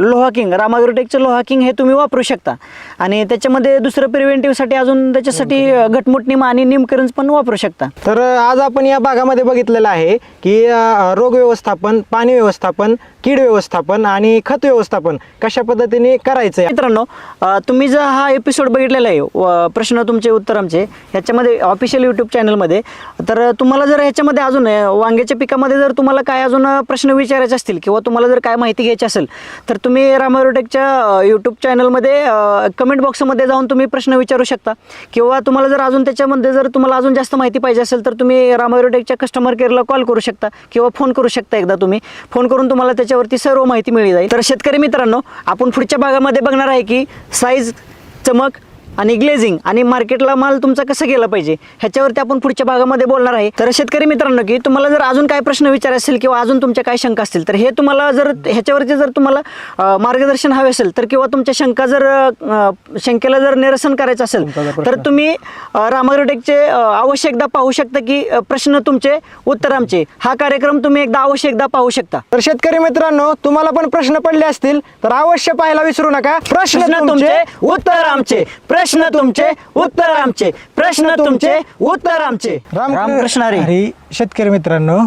लोहा किंग, रामा ॲग्रोटेकचं लोहा किंग हे तुम्ही वापरू शकता. आणि त्याच्यामध्ये दुसरं प्रिव्हेंटिव्हसाठी अजून त्याच्यासाठी घटमुट निम आणि निमकरंज पण वापरू शकता. तर आज आपण या भागामध्ये बघितलेलं आहे की रोग व्यवस्थापन, पाणी व्यवस्थापन, कीड व्यवस्थापन आणि खत व्यवस्थापन कशा पद्धतीने करायचं. मित्रांनो तुम्ही जर हा एपिसोड बघितलेला आहे प्रश्न तुमचे उत्तर आमचे ह्याच्यामध्ये ऑफिशियल यूट्यूब चॅनलमध्ये, तर तुम्हाला जर ह्याच्यामध्ये अजून वांग्याच्या पिकामध्ये जर तुम्हाला काय अजून प्रश्न विचारायचे असतील किंवा तुम्हाला जर काय माहिती घ्यायची असेल तर तुम्ही रामा ॲग्रोटेकच्या यूट्यूब चॅनलमध्ये कमेंट बॉक्समध्ये जाऊन तुम्ही प्रश्न विचारू शकता. किंवा तुम्हाला जर अजून त्याच्यामध्ये जर तुम्हाला अजून जास्त माहिती पाहिजे असेल तर तुम्ही रामा ॲग्रोटेकच्या कस्टमर केअरला कॉल करू शकता किंवा फोन करू शकता. एकदा तुम्ही फोन करून तुम्हाला त्याच्यावरती सर्व माहिती मिळली जाईल. तर शेतकरी मित्रांनो आपण पुढच्या भागामध्ये बघणार आहे की साईज, चमक आणि ग्लेझिंग आणि मार्केटला माल तुमचा कसा गेला पाहिजे ह्याच्यावरती आपण पुढच्या भागामध्ये बोलणार आहे. तर शेतकरी मित्रांनो की तुम्हाला जर अजून काय प्रश्न विचार असेल किंवा अजून तुमच्या काय शंका असतील तर हे तुम्हाला जर ह्याच्यावरती जर तुम्हाला मार्गदर्शन हवे असेल तर किंवा तुमच्या शंकेला जर निरसन करायचं असेल तर तुम्ही रामा ॲग्रोटेकचे अवश्य एकदा पाहू शकता की प्रश्न तुमचे उत्तर आमचे हा कार्यक्रम तुम्ही अवश्य एकदा पाहू शकता. तर शेतकरी मित्रांनो तुम्हाला पण प्रश्न पडले असतील तर अवश्य पाहायला विसरू नका. प्रश्न तुमचे उत्तर आमचे, प्रश्न तुमचे उत्तर आमचे, प्रश्न तुमचे उत्तर आमचे. रामकृष्ण हरी. शेतकरी मित्रांनो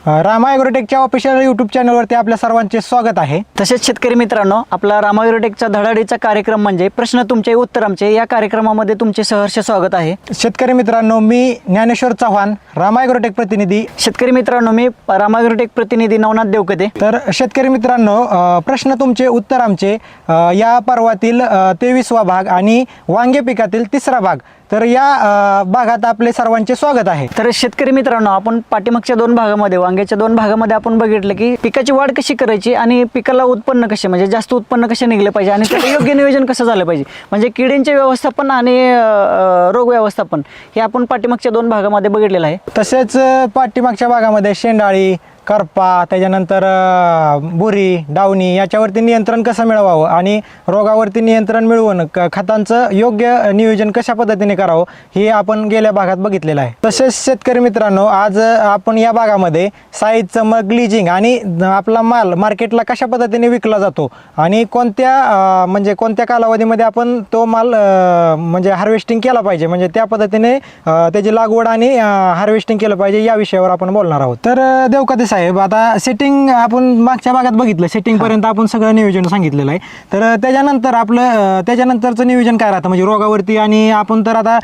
रामा ॲग्रोटेकच्या ऑफिशियल यूट्यूब चॅनलवरती आपल्या सर्वांचे स्वागत आहे. तसेच शेतकरी मित्रांनो आपला रामा ॲग्रोटेकचा धडाडीचा कार्यक्रम म्हणजे प्रश्न तुमचे उत्तर आमचे या कार्यक्रमामध्ये तुमचे सहर्ष स्वागत आहे. शेतकरी मित्रांनो मी ज्ञानेश्वर चव्हाण, रामा ॲग्रोटेक प्रतिनिधी. शेतकरी मित्रांनो मी रामा ॲग्रोटेक प्रतिनिधी नवनाथ देवकते. तर शेतकरी मित्रांनो प्रश्न तुमचे उत्तर आमचे या पर्वातील 23वा भाग आणि वांगे पिकातील 3रा भाग. तर या भागात आपले सर्वांचे स्वागत आहे. तर शेतकरी मित्रांनो आपण पाठीमागच्या 2 भागामध्ये वांग्याच्या 2 भागामध्ये आपण बघितलं की पिकाची वाढ कशी करायची आणि पिकाला उत्पन्न कसे म्हणजे जास्त उत्पन्न कसे निघले पाहिजे आणि त्याचं योग्य नियोजन कसं झालं पाहिजे म्हणजे किडींचे व्यवस्थापन आणि रोग व्यवस्थापन हे आपण पाठीमागच्या 2 भागामध्ये बघितलेलं आहे. तसेच पाठीमागच्या भागामध्ये शेंडाळी, करपा, त्याच्यानंतर बुरी, डावणी याच्यावरती नियंत्रण कसं मिळवावं आणि रोगावरती नियंत्रण मिळवून खतांचं योग्य नियोजन कशा पद्धतीने करावं हे आपण गेल्या भागात बघितलेलं आहे. तसेच शेतकरी मित्रांनो आज आपण या भागामध्ये साईज, चमक, ग्लिजिंग आणि आपला माल मार्केटला कशा पद्धतीने विकला जातो आणि कोणत्या कालावधीमध्ये आपण तो माल म्हणजे हार्वेस्टिंग केला पाहिजे म्हणजे त्या पद्धतीने त्याची लागवड आणि हार्वेस्टिंग केलं पाहिजे या विषयावर आपण बोलणार आहोत. तर देवकते साहेब साहेब, आता सेटिंग आपण मागच्या भागात बघितलं, सेटिंगपर्यंत आपण सगळं नियोजन सांगितलेलं आहे. तर त्याच्यानंतर आपलं त्याच्यानंतरचं नियोजन काय राहतं म्हणजे रोगावरती, आणि आपण तर आता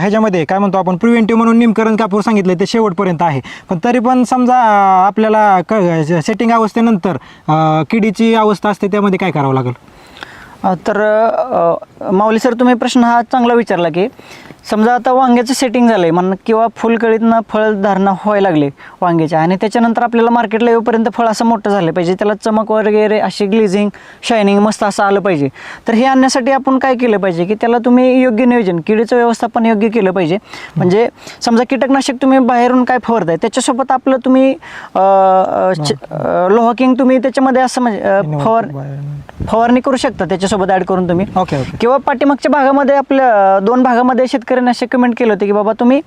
ह्याच्यामध्ये काय म्हणतो आपण प्रिव्हेंटिव्ह म्हणून निमकरण कापूर सांगितलं ते शेवटपर्यंत आहे. पण तरी पण समजा आपल्याला सेटिंग अवस्थेनंतर किडीची अवस्था असते, त्यामध्ये काय करावं लागेल? तर माऊली सर, तुम्ही प्रश्न हा चांगला विचारला की समजा आता वांग्याचं सेटिंग झालं आहे म्हणून किंवा फुलकळीतनं फळधारणा व्हायला लागले वांग्याच्या, आणि त्याच्यानंतर आपल्याला मार्केटला येऊपर्यंत फळ असं मोठं झालं पाहिजे, त्याला चमक वगैरे अशी ग्लेझिंग शायनिंग मस्त असं आलं पाहिजे. तर हे आणण्यासाठी आपण काय केलं पाहिजे की त्याला तुम्ही योग्य नियोजन, किडीचं व्यवस्थापन योग्य केलं पाहिजे. म्हणजे समजा कीटकनाशक तुम्ही बाहेरून काय फवारताय त्याच्यासोबत आपलं तुम्ही लोहाकिंग तुम्ही त्याच्यामध्ये असं म्हणजे फवारणी करू शकता त्याच्यासोबत ॲड करून तुम्ही. ओके. किंवा पाठीमागच्या भागामध्ये आपल्या 2 भागामध्ये शेतकऱ्यांनी असे कमेंट केलं होते की बाबा तुम्ही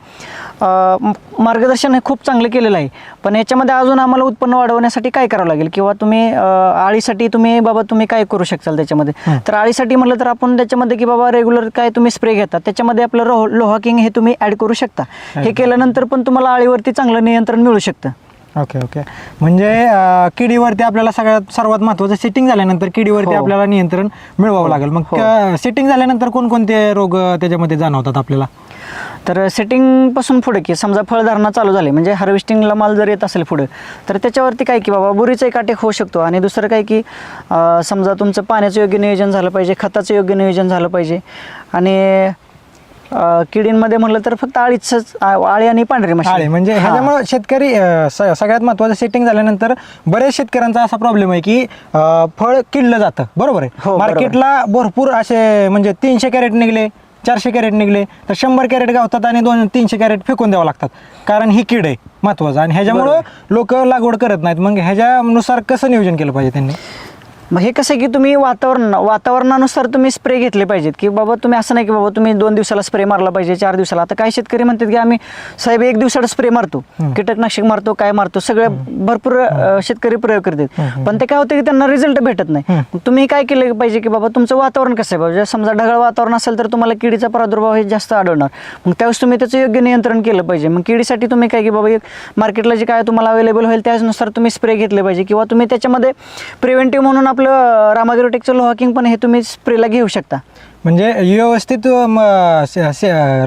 मार्गदर्शन हे खूप चांगलं केलेलं आहे, पण याच्यामध्ये अजून आम्हाला उत्पन्न वाढवण्यासाठी काय करावं लागेल, किंवा तुम्ही आळीसाठी तुम्ही काय करू शकाल त्याच्यामध्ये. तर आळीसाठी म्हटलं तर आपण त्याच्यामध्ये की बाबा रेग्युलर काय तुम्ही स्प्रे घेता त्याच्यामध्ये आपलं लोहाकिंग हे तुम्ही ॲड करू शकता. हे केल्यानंतर पण तुम्हाला आळीवरती चांगलं नियंत्रण मिळू शकतं. ओके. म्हणजे किडीवरती आपल्याला सर्वात महत्त्वाचं सेटिंग झाल्यानंतर किडीवरती आपल्याला नियंत्रण मिळवावं लागेल. मग सेटिंग झाल्यानंतर कोणकोणते रोग त्याच्यामध्ये जाणवतात आपल्याला? तर सेटिंगपासून पुढे की समजा फळधारणा चालू झाली म्हणजे हार्वेस्टिंगला माल जर येत असेल पुढे, तर त्याच्यावरती काय की बाबा बुरीचा एक अटॅक होऊ शकतो. आणि दुसरं काय की समजा तुमचं पाण्याचं योग्य नियोजन झालं पाहिजे, खताचं योग्य नियोजन झालं पाहिजे, आणि किडींमध्ये म्हटलं तर फक्त आळी आणि पांढरी माशी. म्हणजे ह्याच्यामुळे शेतकरी सगळ्यात महत्त्वाचं सेटिंग झाल्यानंतर बरेच शेतकऱ्यांचा असा प्रॉब्लेम आहे की फळ किडलं जातं. बरोबर आहे. मार्केटला भरपूर असे म्हणजे 300 कॅरेट निघले, 400 कॅरेट निघले तर 100 कॅरेट गावतात आणि 200-300 कॅरेट फेकून द्यावं लागतात, कारण ही कीड आहे महत्त्वाचं. आणि ह्याच्यामुळं लोक लागवड करत नाहीत. मग ह्याच्यानुसार कसं नियोजन केलं पाहिजे त्यांनी? मग हे कसं की तुम्ही वातावरणानुसार तुम्ही स्प्रे घेतले पाहिजेत, की बाबा तुम्ही असं नाही की बाबा तुम्ही 2 दिवसाला स्प्रे मारला पाहिजे, 4 दिवसाला. आता काही शेतकरी म्हणतात की आम्ही साहेब 1 दिवसाला स्प्रे मारतो, कीटकनाशक मारतो, काय मारतो, सगळं भरपूर शेतकरी प्रयोग करतात, पण ते काय होतं की त्यांना रिझल्ट भेटत नाही. मग तुम्ही काय केलं पाहिजे की बाबा तुमचं वातावरण कसं आहे बाबा, समजा ढगाळ वातावरण असेल तर तुम्हाला किडीचा प्रादुर्भाव हे जास्त आढळणार. मग त्यावेळेस तुम्ही त्याचं योग्य नियंत्रण केलं पाहिजे. मग किडीसाठी तुम्ही काय की बाबा मार्केटला जे काय तुम्हाला अवेलेबल होईल त्यानुसार तुम्ही स्प्रे घेतले पाहिजे, किंवा तुम्ही त्याच्यामध्ये प्रिव्हेंटिव्ह म्हणून आपलं रामाग्रोटेकचं लोहाकिंग पण हे तुम्ही स्प्रेला घेऊ शकता. म्हणजे व्यवस्थित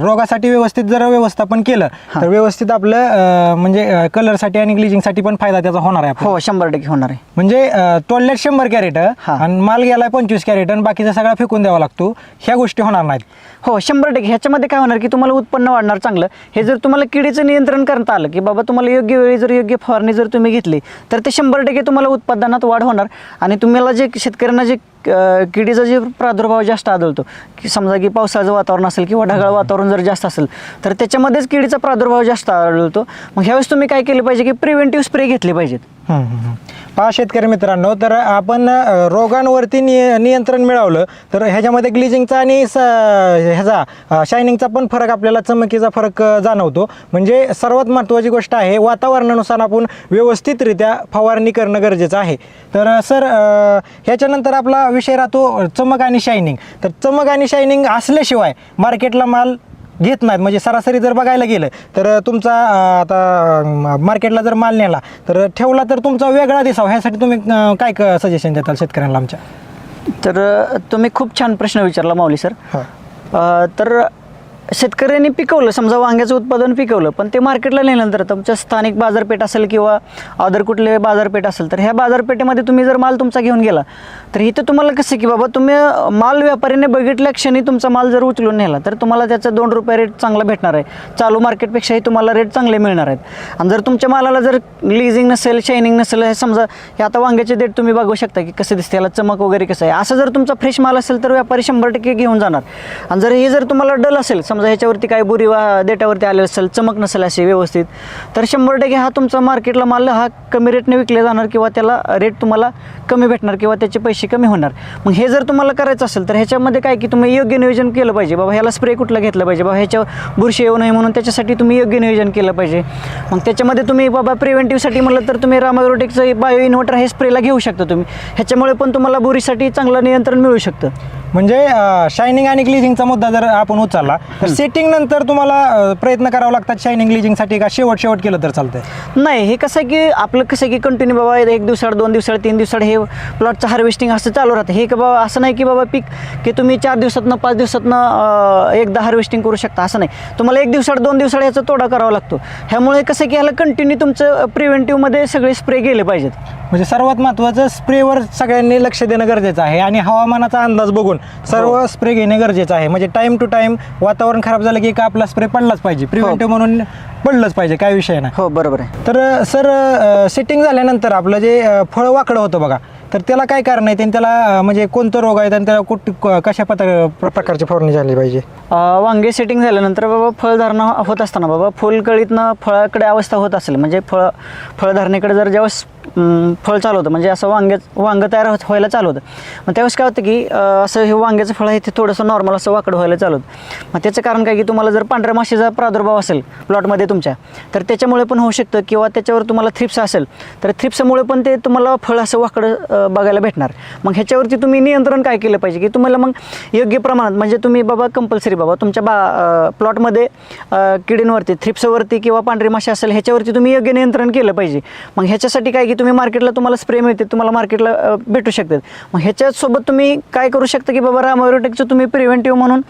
रोगासाठी व्यवस्थित जर व्यवस्थापन केलं तर व्यवस्थित आपलं म्हणजे कलरसाठी आणि ग्लिचिंगसाठी पण फायदा त्याचा होणार आहे. हो, 100% होणार आहे. म्हणजे तोडल्यात 100 कॅरेट आणि माल गेलाय 25 कॅरेट आणि बाकीचा सगळा फेकून द्यावा लागतो, ह्या गोष्टी होणार नाहीत. हो, 100%. ह्याच्यामध्ये काय होणार की तुम्हाला उत्पन्न वाढणार चांगलं. हे जर तुम्हाला किडीचं नियंत्रण करता आलं की बाबा तुम्हाला योग्य वेळी जर योग्य फवारणी जर तुम्ही घेतली तर ते 100% तुम्हाला उत्पादनात वाढ होणार. आणि तुम्हाला जे शेतकऱ्यांना जे किडीचा जे प्रादुर्भाव जास्त आढळतो की समजा की पावसाचं वातावरण असेल किंवा ढगाळ वातावरण जर जास्त असेल तर त्याच्यामध्येच किडीचा प्रादुर्भाव जास्त आढळतो. मग ह्यावेळेस तुम्ही काय केलं पाहिजे की प्रिव्हेंटिव्ह स्प्रे घेतले पाहिजेत. पहा शेतकरी मित्रांनो, तर आपण रोगांवरती नियंत्रण मिळवलं तर ह्याच्यामध्ये ग्लिचिंगचा आणि ह्याचा शायनिंगचा पण फरक, आपल्याला चमकीचा फरक जाणवतो. म्हणजे सर्वात महत्त्वाची गोष्ट आहे वातावरणानुसार आपण व्यवस्थितरित्या फवारणी करणं गरजेचं आहे. तर सर ह्याच्यानंतर आपला विषय राहतो चमक आणि शायनिंग. तर चमक आणि शायनिंग असल्याशिवाय मार्केटला माल घेत नाहीत. म्हणजे सरासरी जर बघायला गेलं तर तुमचा आता मार्केटला जर माल नेला तर ठेवला तर तुमचा वेगळा दिसावा, ह्यासाठी तुम्ही काय सजेशन देताल शेतकऱ्यांना आमच्या? तर तुम्ही खूप छान प्रश्न विचारला माऊली सर. तर शेतकऱ्यांनी पिकवलं, समजा वांग्याचं उत्पादन पिकवलं, पण ते मार्केटला नेल्यानंतर तुमच्या स्थानिक बाजारपेठ असेल किंवा अदर कुठले बाजारपेठ असेल तर ह्या बाजारपेठेमध्ये तुम्ही जर माल तुमचा घेऊन गेला तर इथं तुम्हाला कसं की बाबा तुम्ही माल व्यापाऱ्याने बघितल्या क्षणी तुमचा माल जर उचलून नेला तर तुम्हाला त्याचा 2 रुपये रेट चांगला भेटणार आहे. चालू मार्केटपेक्षाही तुम्हाला रेट चांगले मिळणार आहेत. आणि जर तुमच्या मालाला जर ग्लेझिंग नसेल, शायनिंग नसेल, हे समजा हे आता वांग्याचे देठ तुम्ही बघू शकता की कसं दिसते, याला चमक वगैरे कसं आहे, असं जर तुमचा फ्रेश माल असेल तर व्यापारी 100% घेऊन जाणार. आणि जर हे जर तुम्हाला डल असेल, समजा ह्याच्यावरती काय बुरी देठावरती आलेलं असेल, चमक नसेल असे व्यवस्थित, तर 100% हा तुमचा मार्केटला माल हा कमी रेटने विकले जाणार किंवा त्याला रेट तुम्हाला कमी भेटणार किंवा त्याचे पैसे कमी होणार. मग हे जर तुम्हाला करायचं असेल तर ह्याच्यामध्ये काय की तुम्ही योग्य नियोजन केलं पाहिजे. बाबा ह्याला स्प्रे कुठला घेतला पाहिजे, बाबा ह्याच्या बुरशी येऊ नये म्हणून त्याच्यासाठी तुम्ही योग्य नियोजन केलं पाहिजे. मग त्याच्यामध्ये तुम्ही बाबा प्रिव्हेंटिव्हसाठी म्हटलं तर तुम्ही रामाग्रोटेकचं बायो इन्व्हर्टर हे स्प्रेला घेऊ शकता तुम्ही. ह्याच्यामुळे पण तुम्हाला बुरीसाठी चांगलं नियंत्रण मिळू शकतं. म्हणजे शायनिंग आणि ग्लिजिंगचा मुद्दा जर आपण उचलला तर सेटिंग नंतर तुम्हाला प्रयत्न करावा लागतात शायनिंग ग्लिजिंगसाठी का शेवट केलं तर चालतंय? नाही, हे कसं आहे की आपलं कसं आहे की कंटिन्यू बाबा 1 दिवसाड 2 दिवसाड 3 दिवसाड हे प्लॉटचं हार्वेस्टिंग असं चालू राहतं. हे की बाबा असं नाही की बाबा पीक की तुम्ही 4 दिवसातनं 5 दिवसातनं एकदा हार्वेस्टिंग करू शकता, असं नाही. तुम्हाला 1 दिवसाड 2 दिवसाड याचा तोडा करावा लागतो. ह्यामुळे कसं की ह्याला कंटिन्यू तुमचं प्रिव्हेंटिव्हमध्ये सगळे स्प्रे गेले पाहिजेत. म्हणजे सर्वात महत्त्वाचं स्प्रेवर सगळ्यांनी लक्ष देणं गरजेचं आहे आणि हवामानाचा अंदाज बघून सर्व स्प्रे घेणे गरजेचं आहे. म्हणजे टाईम टू टाईम वातावरण खराब झालं की का आपला स्प्रे पडलाच पाहिजे, प्रिव्हेंटिव्ह म्हणून पडलंच पाहिजे, काय विषय नाही. हो, बरोबर आहे. तर सर सेटिंग झाल्यानंतर आपलं जे फळ वाकडं होतं बघा, तर त्याला काय कारण आहे आणि त्याला म्हणजे कोणतं रोग आहे आणि त्याला कशा प्रकारची फवारणी झाली पाहिजे? वांगे सेटिंग झाल्यानंतर बाबा फळधारणा होत असताना बाबा फुलकळीतनं फळाकडे अवस्था होत असेल, म्हणजे फळधारणेकडे जर ज्यावेळेस फळ चालू होतं, म्हणजे असं वांग तयार व्हायला चालू होतं, मग त्यावेळेस काय होतं की असं हे वांग्याचं फळ आहे ते थोडंसं नॉर्मल असं वाकडं व्हायला चालू होतं. मग त्याचं कारण काय की तुम्हाला जर पांढऱ्या माशीचा प्रादुर्भाव असेल प्लॉटमध्ये तुमच्या, तर त्याच्यामुळे पण होऊ शकतं, किंवा त्याच्यावर तुम्हाला थ्रिप्स असेल तर थ्रिप्समुळे पण ते तुम्हाला फळ असं वाकडं बघायला भेटणार. मग ह्याच्यावरती तुम्ही नियंत्रण काय केलं पाहिजे की तुम्हाला मग योग्य प्रमाणात, म्हणजे तुम्ही बाबा कंपल्सरी बाबा तुमच्या प्लॉटमध्ये किडींवरती, थ्रिप्सवरती किंवा पांढरी माशी असेल ह्याच्यावरती तुम्ही योग्य नियंत्रण केलं पाहिजे. मग ह्याच्यासाठी काय की तुम्ही मार्केटला तुम्हाला स्प्रे मिळते, तुम्हाला मार्केटला भेटू शकतात. मग ह्याच्यासोबत तुम्ही काय करू शकता की बाबा रामायरोटेकचं तुम्ही प्रिव्हेंटिव्ह म्हणून